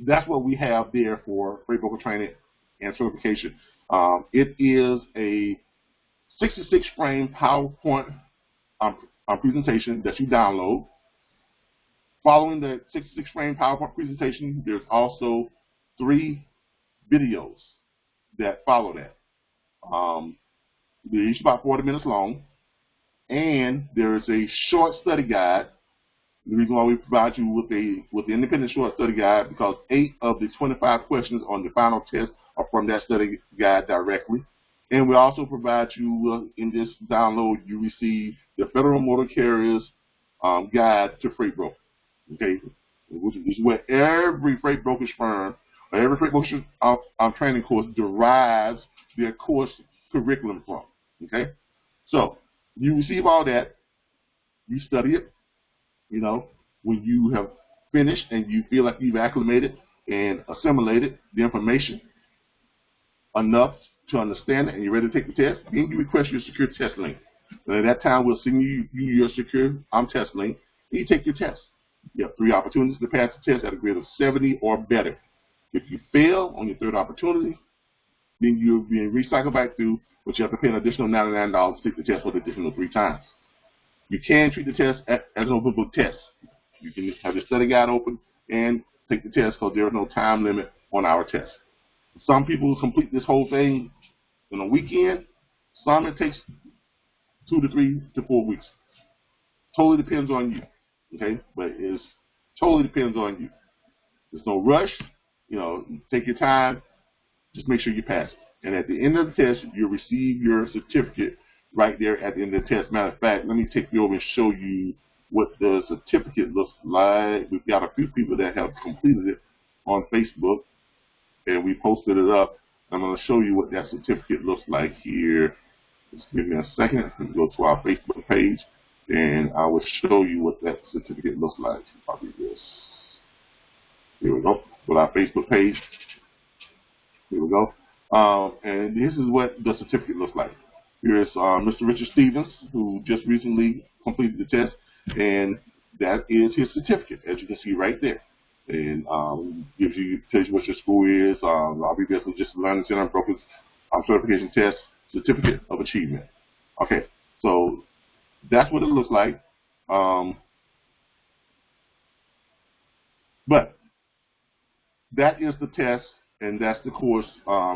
that's what we have there for freight broker training and certification. It is a 66-frame PowerPoint presentation that you download. Following the 66-frame PowerPoint presentation, there's also 3 videos that follow that. They're each about 40 minutes long, and there is a short study guide. The reason why we provide you with the independent short study guide, because 8 of the 25 questions on the final test are from that study guide directly. And we also provide you, in this download, you receive the Federal Motor Carriers Guide to Freight Broker. Okay, which is where every freight brokerage firm, or every freight brokerage training course derives their course curriculum from. Okay, so you receive all that, you study it. When you have finished and you feel like you've acclimated and assimilated the information enough to understand it and you're ready to take the test, then you request your secure test link. And at that time, we'll send you your secure test link, and you take your test. You have 3 opportunities to pass the test at a grade of 70 or better. If you fail on your 3rd opportunity, then you're being recycled back through, but you have to pay an additional $99 to take the test for the additional 3 times. You can treat the test as an open book test. You can have the study guide open and take the test because there is no time limit on our test. Some people complete this whole thing in a weekend. Some it takes 2 to 3 to 4 weeks. Totally depends on you, okay? But it totally depends on you. There's no rush. You know, take your time. Just make sure you pass it. And at the end of the test, you'll receive your certificate right there at the end of the test. Matter of fact, let me take you over and show you what the certificate looks like. We've got a few people that have completed it on Facebook, and we posted it up. I'm going to show you what that certificate looks like here. Just give me a second. Let me go to our Facebook page, and I will show you what that certificate looks like. Probably this. Here we go. With our Facebook page. Here we go. And this is what the certificate looks like. Here's Mr. Richard Stevens, who just recently completed the test, and that is his certificate, as you can see right there. And tells you what your school is, RBBS Logistics Learning Center, Brokers Certification Test, Certificate of Achievement. Okay, so that's what it looks like. But that is the test, and that's the course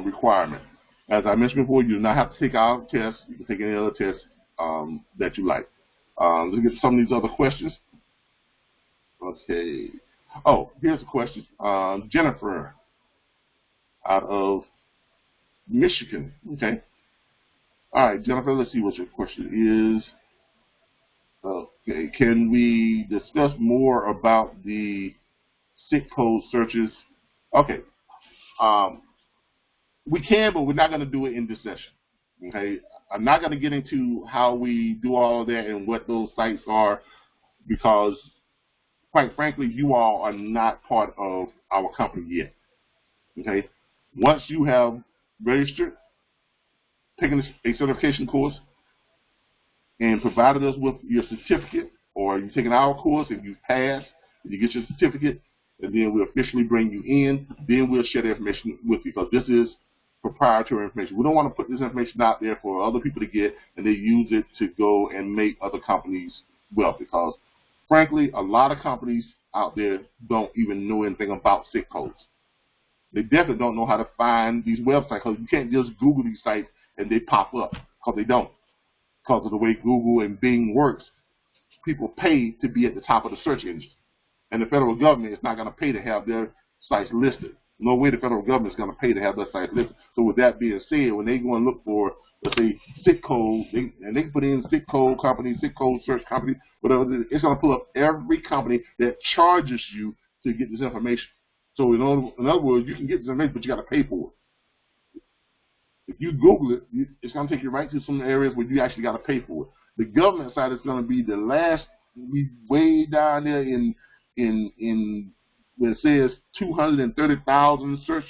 requirement. As I mentioned before, you do not have to take our test. You can take any other test that you like. Let's get to some of these other questions. Okay. Oh, here's a question. Jennifer out of Michigan. Okay. All right, Jennifer, let's see what your question is. Okay. Can we discuss more about the SIC code searches? Okay. We can, but we're not going to do it in this session. Okay. I'm not going to get into how we do all of that and what those sites are, because quite frankly, you all are not part of our company yet. Okay. Once you have registered, taken a certification course, and provided us with your certificate, or you've taken our course and you've passed, and you get your certificate, and then we'll officially bring you in, then we'll share the information with you, because this is proprietary information. We don't want to put this information out there for other people to get and they use it to go and make other companies wealthy, because frankly, a lot of companies out there don't even know anything about SIC codes. They definitely don't know how to find these websites, because you can't just Google these sites and they pop up, because they don't. Because of the way Google and Bing works, people pay to be at the top of the search engine. And the federal government is not going to pay to have their sites listed. No way the federal government is going to pay to have their sites listed. So with that being said, when they go and look for, let's say, SIC code, and they can put in SIC code company, SIC code search company, whatever, it's going to pull up every company that charges you to get this information. So in other words, you can get this information, but you got to pay for it. If you Google it, it's going to take you right to some areas where you actually got to pay for it. The government side is going to be the last, way down there in where it says 230,000 search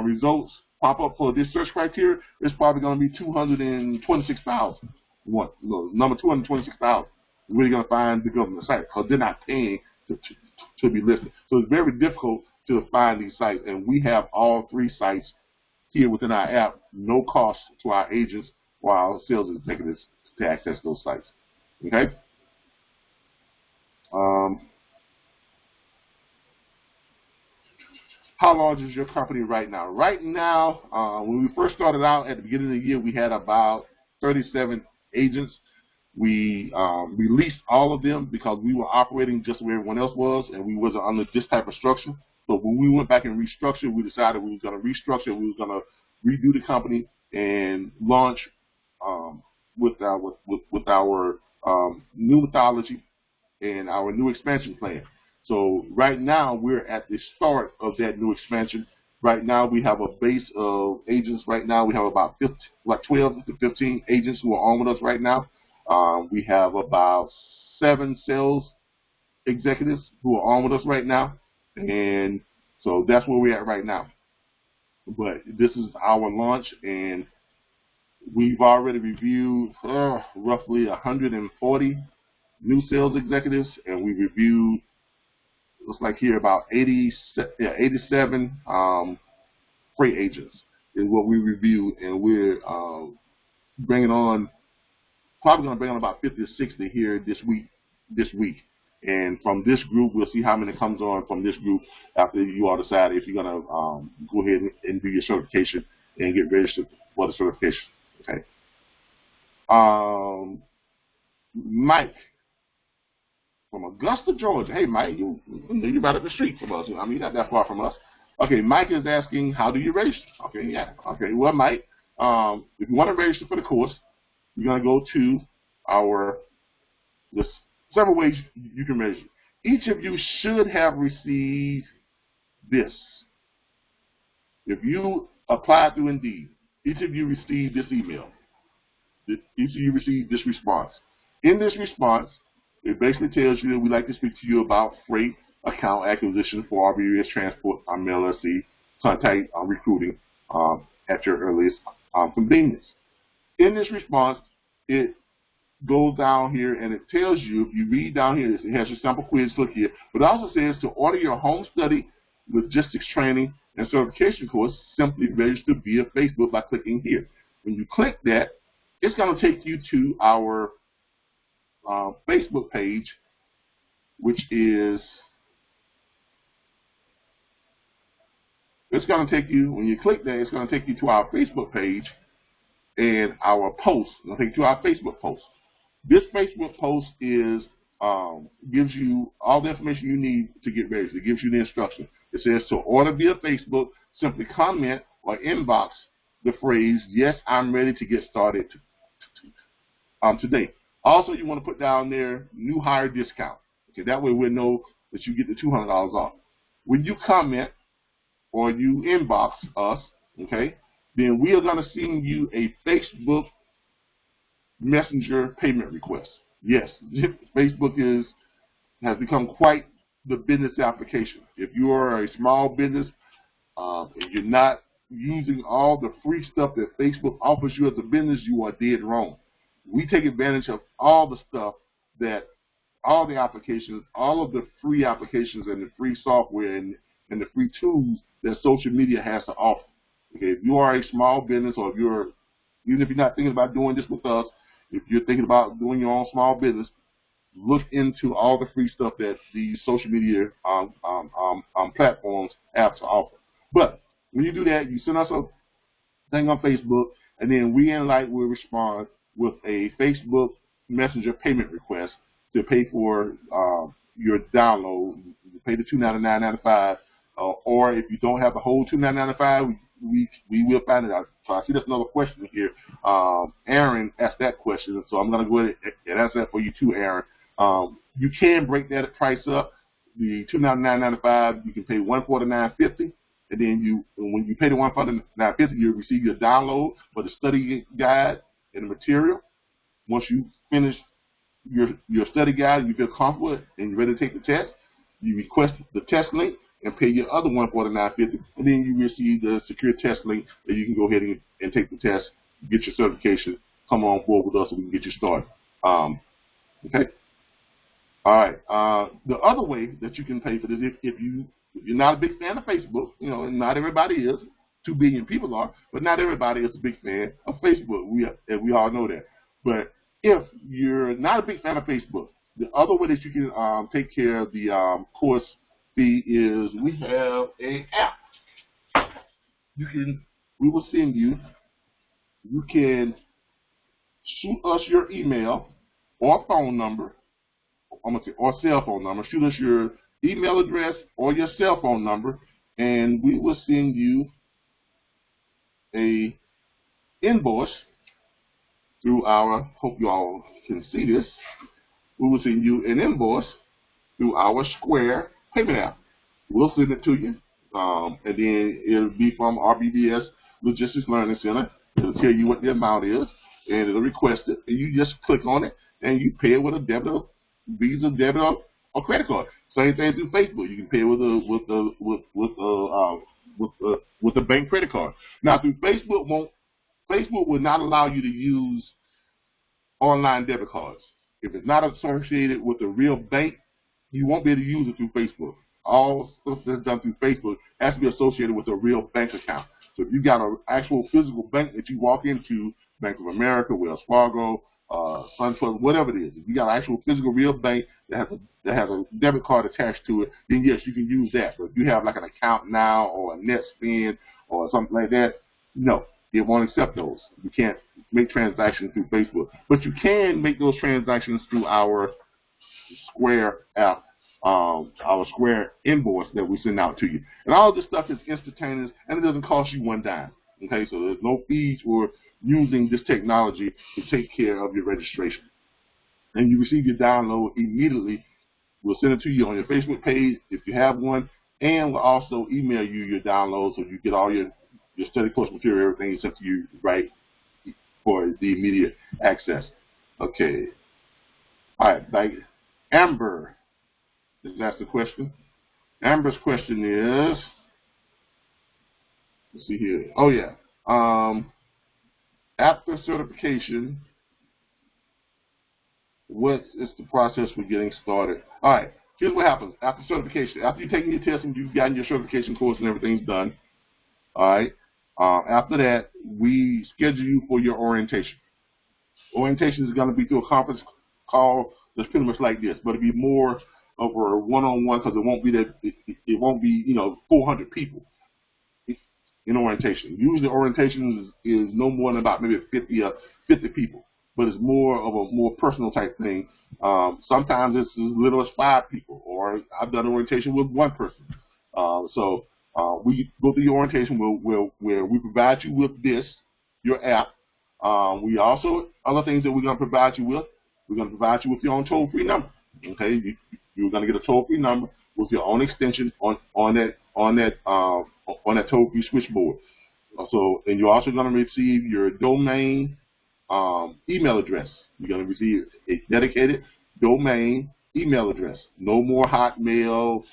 results pop up for this search criteria. It's probably going to be 226,000. Number 226,000. You're really going to find the government site, because they're not paying to be listed. So it's very difficult to find these sites, and we have all three sites here within our app, no cost to our agents or our sales executives to access those sites. Okay? How large is your company right now? Right now, when we first started out at the beginning of the year, we had about 37 agents. We released all of them because we were operating just where everyone else was, and we wasn't under this type of structure. So when we went back and restructured, we decided we were going to restructure. We were going to redo the company and launch with our new methodology and our new expansion plan. So right now we're at the start of that new expansion. Right now we have a base of agents. Right now we have about 12 to 15 agents who are on with us right now. We have about 7 sales executives who are on with us right now. And so that's where we're at right now. But this is our launch, and we've already reviewed roughly 140 new sales executives, and we reviewed, looks like here, about 87 freight agents is what we reviewed, and we're bringing on, probably going to bring on about 50 to 60 here this week. And from this group, we'll see how many comes on from this group after you all decide if you're going to go ahead and do your certification and get registered for the certification. Okay. Mike, from Augusta, Georgia. Hey, Mike, you're right up the street from us. I mean, you're not that far from us. Okay, Mike is asking, how do you register? Okay, yeah. Okay, well, Mike, if you want to register for the course, you're going to go to there's several ways you can register. Each of you should have received this. If you applied through Indeed, each of you received this email. Each of you received this response. In this response, it basically tells you that we'd like to speak to you about freight account acquisition for RBBS Transport LLC. Contact recruiting at your earliest convenience. In this response, it goes down here and it tells you, if you read down here, it has your sample quiz, click here, but it also says to order your home study logistics training and certification course, simply register via Facebook by clicking here. When you click that, it's going to take you to our Facebook page, which is, it's going to take you, when you click that, it's going to take you to our Facebook page and our post. It's going to take you to our Facebook post. This Facebook post is gives you all the information you need to get registered. It gives you the instruction. It says to order via Facebook, simply comment or inbox the phrase, yes, I'm ready to get started today. Also, you want to put down there new hire discount. Okay, that way we'll know that you get the $200 off. When you comment or you inbox us, okay, then we are going to send you a Facebook Messenger payment request. Yes, Facebook has become quite the business application. If you are a small business and you're not using all the free stuff that Facebook offers you as a business, you are dead wrong. We take advantage of all the stuff that, all the applications, all of the free applications and the free software and the free tools that social media has to offer. Okay, if you are a small business, or even if you're not thinking about doing this with us, if you're thinking about doing your own small business, look into all the free stuff that the social media platforms have to offer. But when you do that, you send us a thing on Facebook, and then we in Light will respond with a Facebook Messenger payment request to pay for your download. You pay the $299.95, or if you don't have the whole $299.95, we will find it out. So I see there's another question here. Aaron asked that question, so I'm going to go ahead and answer that for you too, Aaron. You can break that price up. The $299.95, you can pay $149.50, and then when you pay the $149.50, you'll receive your download for the study guide and the material. Once you finish your study guide, you feel comfortable and you're ready to take the test, you request the test link and pay your other $149.50, and then you receive the secure test link that you can go ahead and take the test, get your certification, come on board with us, and we can get you started. Okay. All right. The other way that you can pay for this, if you're not a big fan of Facebook, and not everybody is. 2 billion people are, but not everybody is a big fan of Facebook. We all know that. But if you're not a big fan of Facebook, the other way that you can take care of the course fee is we have an app. We will send you. You can shoot us your email or phone number. Or cell phone number. Shoot us your email address or your cell phone number, and we will send you a invoice through our, hope you all can see this, we will send you an invoice through our Square payment app. We'll send it to you, and then it'll be from RBBS Logistics Learning Center. It'll tell you what the amount is, and it'll request it, and you just click on it, and you pay it with a debit, Visa, debit, or credit card. Same thing through Facebook. You can pay with a bank credit card. Now, through Facebook will not allow you to use online debit cards. If it's not associated with a real bank, you won't be able to use it through Facebook. All stuff that's done through Facebook has to be associated with a real bank account. So if you got an actual physical bank that you walk into, Bank of America, Wells Fargo, SunTrust, whatever it is, if you got an actual physical real bank that has a debit card attached to it, then yes, you can use that. But if you have like an Account Now or a NetSpend or something like that, no, it won't accept those. You can't make transactions through Facebook, but you can make those transactions through our Square app, our Square invoice that we send out to you. And all this stuff is instantaneous, and it doesn't cost you one dime. Okay, so there's no fees for using this technology to take care of your registration. And you receive your download immediately. We'll send it to you on your Facebook page if you have one, and we'll also email you your download so you get all your study course material, everything sent to you right for the immediate access. Okay. All right, like Amber has asked the question. Amber's question is, let's see here. Oh yeah. After certification, what is the process for getting started? All right, here's what happens after certification. After you've taken your test and you've gotten your certification course and everything's done, all right, after that, we schedule you for your orientation. Orientation is going to be through a conference call that's pretty much like this, but it'll be more of a one-on-one because it won't be that it won't be 400 people in orientation. Usually orientation is no more than about maybe 50 people, but it's more of a more personal type thing. Sometimes it's as little as 5 people, or I've done orientation with 1 person. So we go through your orientation where we provide you with your app. We also, other things that we're going to provide you with, we're going to provide you with your own toll-free number. Okay, you're going to get a toll-free number with your own extension on that toll-free switchboard. So, and you're also going to receive your domain email address. You're going to receive a dedicated domain email address. No more Hotmail,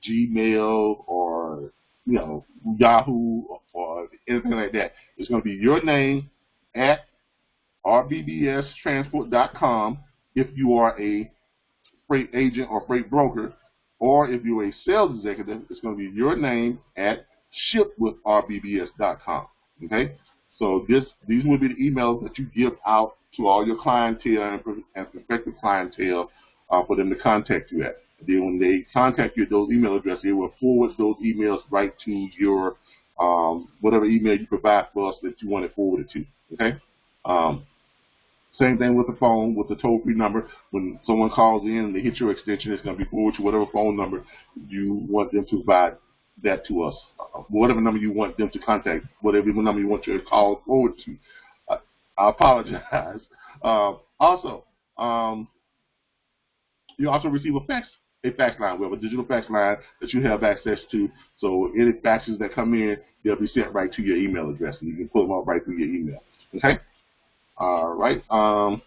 Gmail, or Yahoo or anything like that. It's going to be your name at rbbstransport.com if you are a freight agent or freight broker, or if you're a sales executive, it's going to be your name at shipwithrbbs.com. Okay, so these will be the emails that you give out to all your clientele and prospective clientele for them to contact you at. And then when they contact you at those email addresses, they will forward those emails right to your whatever email you provide for us that you want it forwarded to. Okay. Same thing with the phone, with the toll-free number. When someone calls in and they hit your extension, it's going to be forwarded to whatever phone number you want them to provide that to us. Whatever number you want them to contact, whatever number you want your call forward to. I apologize. Also, you also receive a fax line. We have a digital fax line that you have access to. So any faxes that come in, they'll be sent right to your email address, and you can pull them up right through your email. Okay. All right. A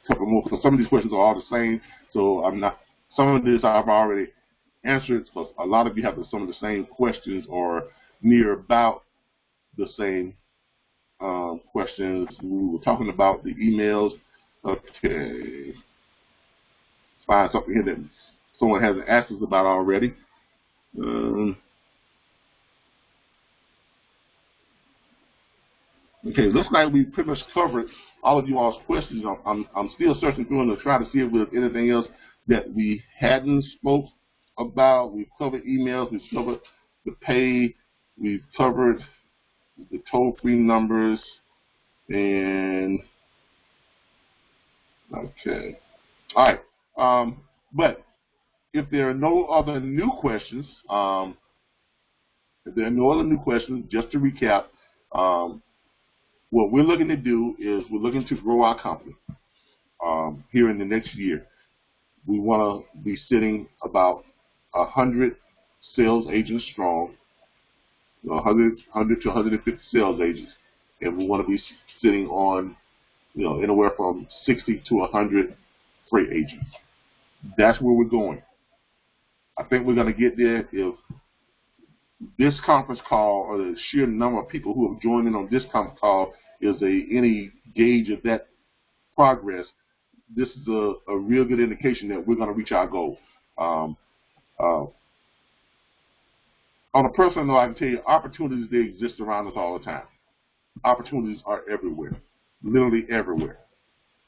couple more. So some of these questions are all the same. So some of this I've already answered. So a lot of you have some of the same questions or near about the same questions. We were talking about the emails. Okay. Let's find something here that someone hasn't asked us about already. Okay, looks like we pretty much covered all of you all's questions. I'm still searching through and trying to see if there's anything else that we hadn't spoke about. We've covered emails, we've covered the pay, we've covered the toll-free numbers, and okay. All right. But if there are no other new questions, just to recap, what we're looking to do is we're looking to grow our company here in the next year. We want to be sitting about 100 sales agents strong, 100 to 150 sales agents, and we want to be sitting on, anywhere from 60 to 100 freight agents. That's where we're going. I think we're going to get there if this conference call or the sheer number of people who have joined in on this conference call is any gauge of that progress. This is a real good indication that we're going to reach our goal. On a personal note, I can tell you, opportunities, they exist around us all the time. Opportunities are everywhere, literally everywhere.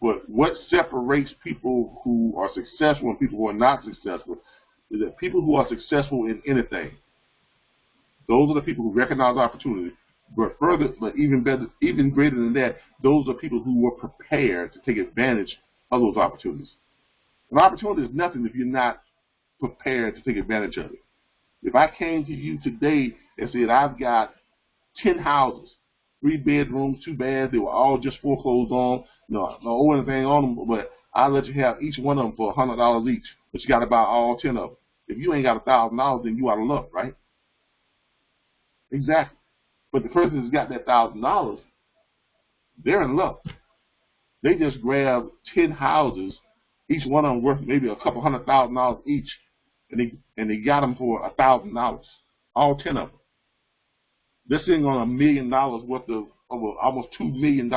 But what separates people who are successful and people who are not successful is that people who are successful in anything, those are the people who recognize opportunity. But even greater than that, those are people who were prepared to take advantage of those opportunities. An opportunity is nothing if you're not prepared to take advantage of it. If I came to you today and said, I've got 10 houses, 3 bedrooms, 2 baths, they were all just foreclosed on, no owe anything on them, but I'll let you have each one of them for $100 each, but you got to buy all 10 of them. If you ain't got $1,000, then you out of luck, right? Exactly. But the person who's got that $1,000, they're in luck. They just grabbed 10 houses, each one of them worth maybe a couple $100,000 each, and they got them for $1,000, all 10 of them. They're sitting on $1 million worth of almost $2 million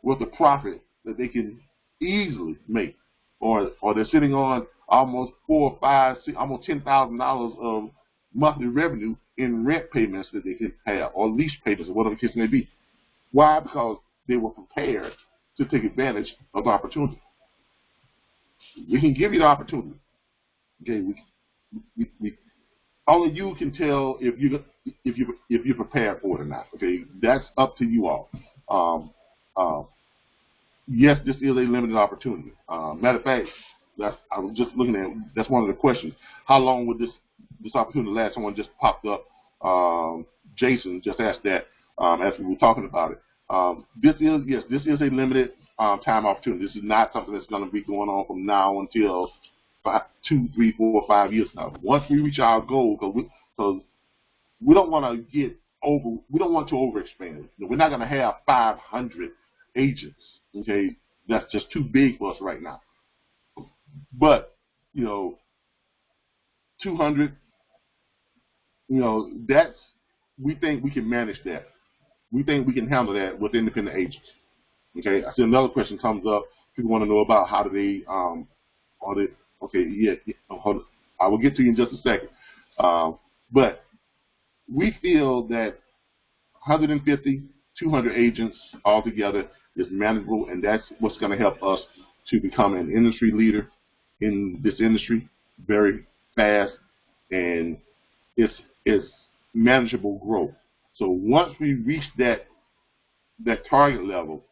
worth of profit that they can easily make, or they're sitting on almost $4, $5, $6, almost $10,000 of monthly revenue in rent payments that they can have, or lease payments, or whatever the case may be. Why? Because they were prepared to take advantage of the opportunity. We can give you the opportunity. Okay, we only you can tell if you're prepared for it or not. Okay, that's up to you all. Yes, this is a limited opportunity. Matter of fact, I was just looking at, that's one of the questions. How long would this opportunity last? Someone just popped up. Jason just asked that as we were talking about it. This is a limited time opportunity. This is not something that's going to be going on from now until 2, 3, 4, 5 years now. Once we reach our goal, because we don't want to we don't want to overexpand. We're not going to have 500 agents. Okay, that's just too big for us right now. But 200, we think we can manage that. We think we can handle that with independent agents. Okay, I see another question comes up. People want to know about how do they hold on. I will get to you in just a second. But we feel that 150, 200 agents altogether is manageable, and that's what's going to help us to become an industry leader in this industry very fast, and it's manageable growth. So once we reach that target level,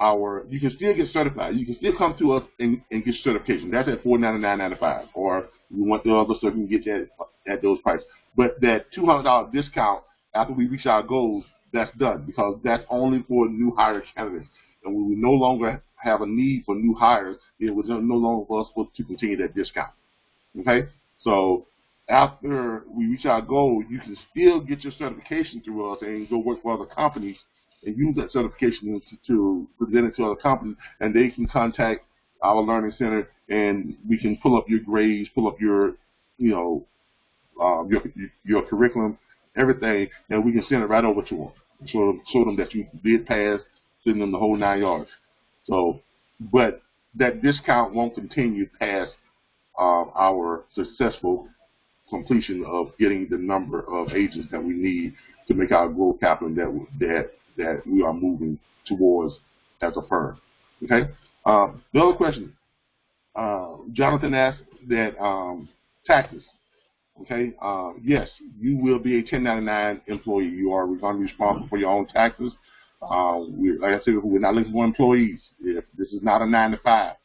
you can still get certified. You can still come to us and get certification. That's at $499.95, or you want the other stuff, you can get that at those prices. But that $200 discount after we reach our goals, that's done, because that's only for new hire candidates. And when we no longer have a need for new hires, it was no longer for us to continue that discount. Okay? So after we reach our goal, you can still get your certification through us and go work for other companies and use that certification to present it to other companies, and they can contact our learning center, and we can pull up your grades, pull up your curriculum, everything, and we can send it right over to them. Show them that you did pass, send them the whole 9 yards. So, but that discount won't continue past our successful completion of getting the number of agents that we need to make our growth happen that we are moving towards as a firm. Okay. The other question, Jonathan asked that taxes. Okay. Yes, you will be a 1099 employee. You are going to be responsible for your own taxes. Like I said, we're not looking for employees. If this is not a 9 to 5,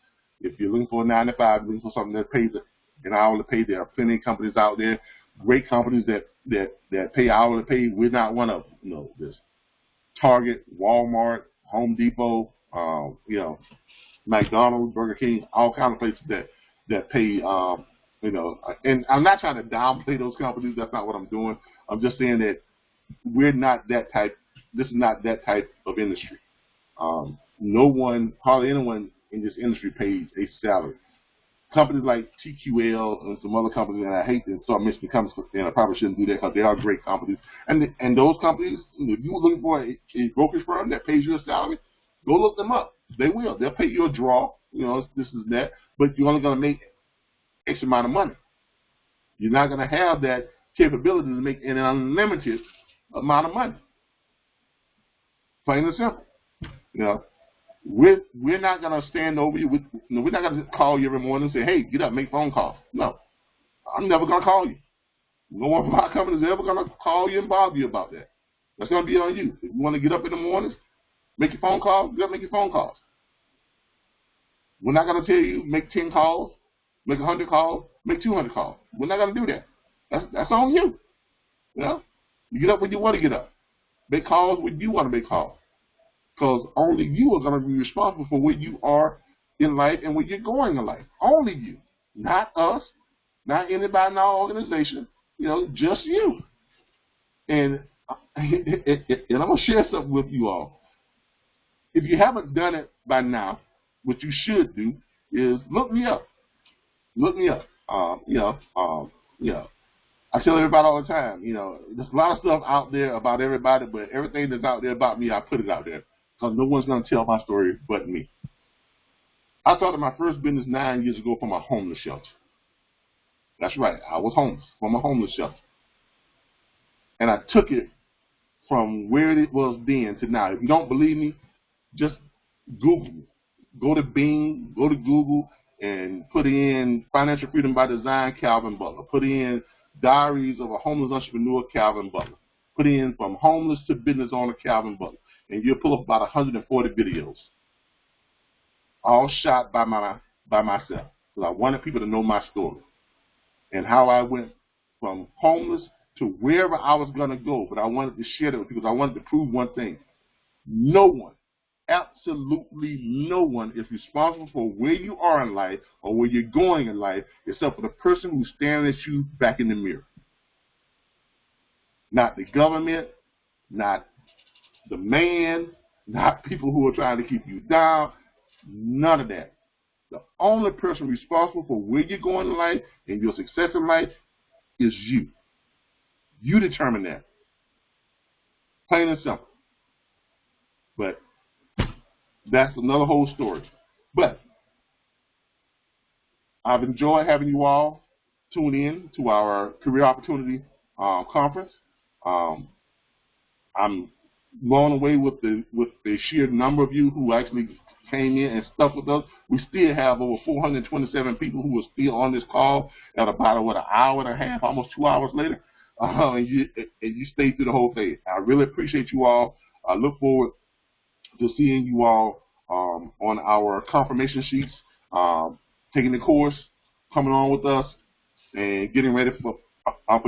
if you're looking for a 9 to 5, looking for something that pays an hourly pay, there are plenty of companies out there, great companies that pay hourly pay. We're not one of them. There's Target, Walmart, Home Depot, McDonald's, Burger King, all kinds of places that pay. And I'm not trying to downplay those companies. That's not what I'm doing. I'm just saying that we're not that type. This is not that type of industry. Hardly anyone in this industry pays a salary. Companies like TQL and some other companies, and I hate to start mentioning companies, and I probably shouldn't do that because they are great companies. And those companies, if you're looking for a brokerage firm that pays you a salary, go look them up. They will. They'll pay you a draw. This is that, but you're only going to make X amount of money. You're not going to have that capability to make an unlimited amount of money. Plain and simple. We're not going to stand over you. We're not going to call you every morning and say, hey, get up, make phone calls. No. I'm never going to call you. No one from our company is ever going to call you and bother you about that. That's going to be on you. If you want to get up in the mornings, make your phone calls, get up, make your phone calls. We're not going to tell you make 10 calls, make 100 calls, make 200 calls. We're not going to do that. That's on you. You know, you get up when you want to get up. Make calls when you want to make calls. Because only you are going to be responsible for where you are in life and where you're going in life. Only you. Not us. Not anybody in our organization. You know, just you. And I'm going to share something with you all. If you haven't done it by now, what you should do is look me up. Look me up. I tell everybody all the time, there's a lot of stuff out there about everybody, but everything that's out there about me, I put it out there. Because no one's going to tell my story but me. I started my first business 9 years ago from a homeless shelter. That's right. I was homeless from a homeless shelter. And I took it from where it was then to now. If you don't believe me, just Google. Go to Bing, go to Google, and put in Financial Freedom by Design, Calvin Butler. Put in Diaries of a Homeless Entrepreneur, Calvin Butler. Put in From Homeless to Business Owner, Calvin Butler. And you'll pull up about 140 videos, all shot by myself. Because I wanted people to know my story and how I went from homeless to wherever I was going to go. But I wanted to share that with people because I wanted to prove one thing. No one, absolutely no one is responsible for where you are in life or where you're going in life except for the person who's staring at you back in the mirror. Not the government, not the man, not people who are trying to keep you down, none of that. The only person responsible for where you're going in life and your success in life is you. You determine that. Plain and simple. But that's another whole story. But I've enjoyed having you all tune in to our Career Opportunity Conference. I'm blown away with the sheer number of you who actually came in and stuck with us. We still have over 427 people who are still on this call at about, an hour and a half, almost 2 hours later. And you stayed through the whole thing. I really appreciate you all. I look forward to seeing you all on our confirmation sheets, taking the course, coming on with us, and getting ready for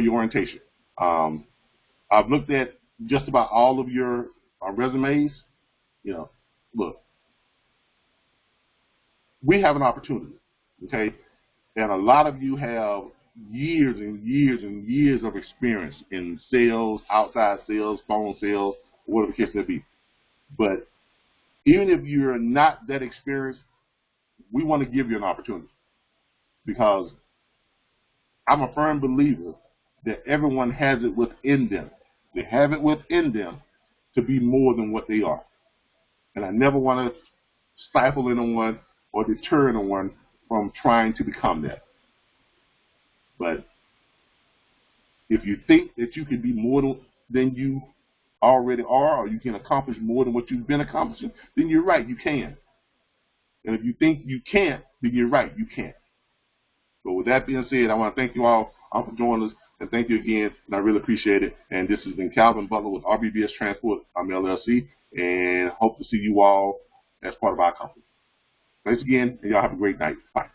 your orientation. I've looked at just about all of your resumes. Look, we have an opportunity, okay? And a lot of you have years and years and years of experience in sales, outside sales, phone sales, whatever the case may be. But even if you're not that experienced, we want to give you an opportunity because I'm a firm believer that everyone has it within them. They have it within them to be more than what they are. And I never want to stifle anyone or deter anyone from trying to become that. But if you think that you can be more than you already are, or you can accomplish more than what you've been accomplishing, then you're right, you can. And if you think you can't, then you're right, you can't. So with that being said, I want to thank you all for joining us, and thank you again, and I really appreciate it. And this has been Calvin Butler with RBBS Transport, LLC, and hope to see you all as part of our company. Thanks again, and y'all have a great night. Bye.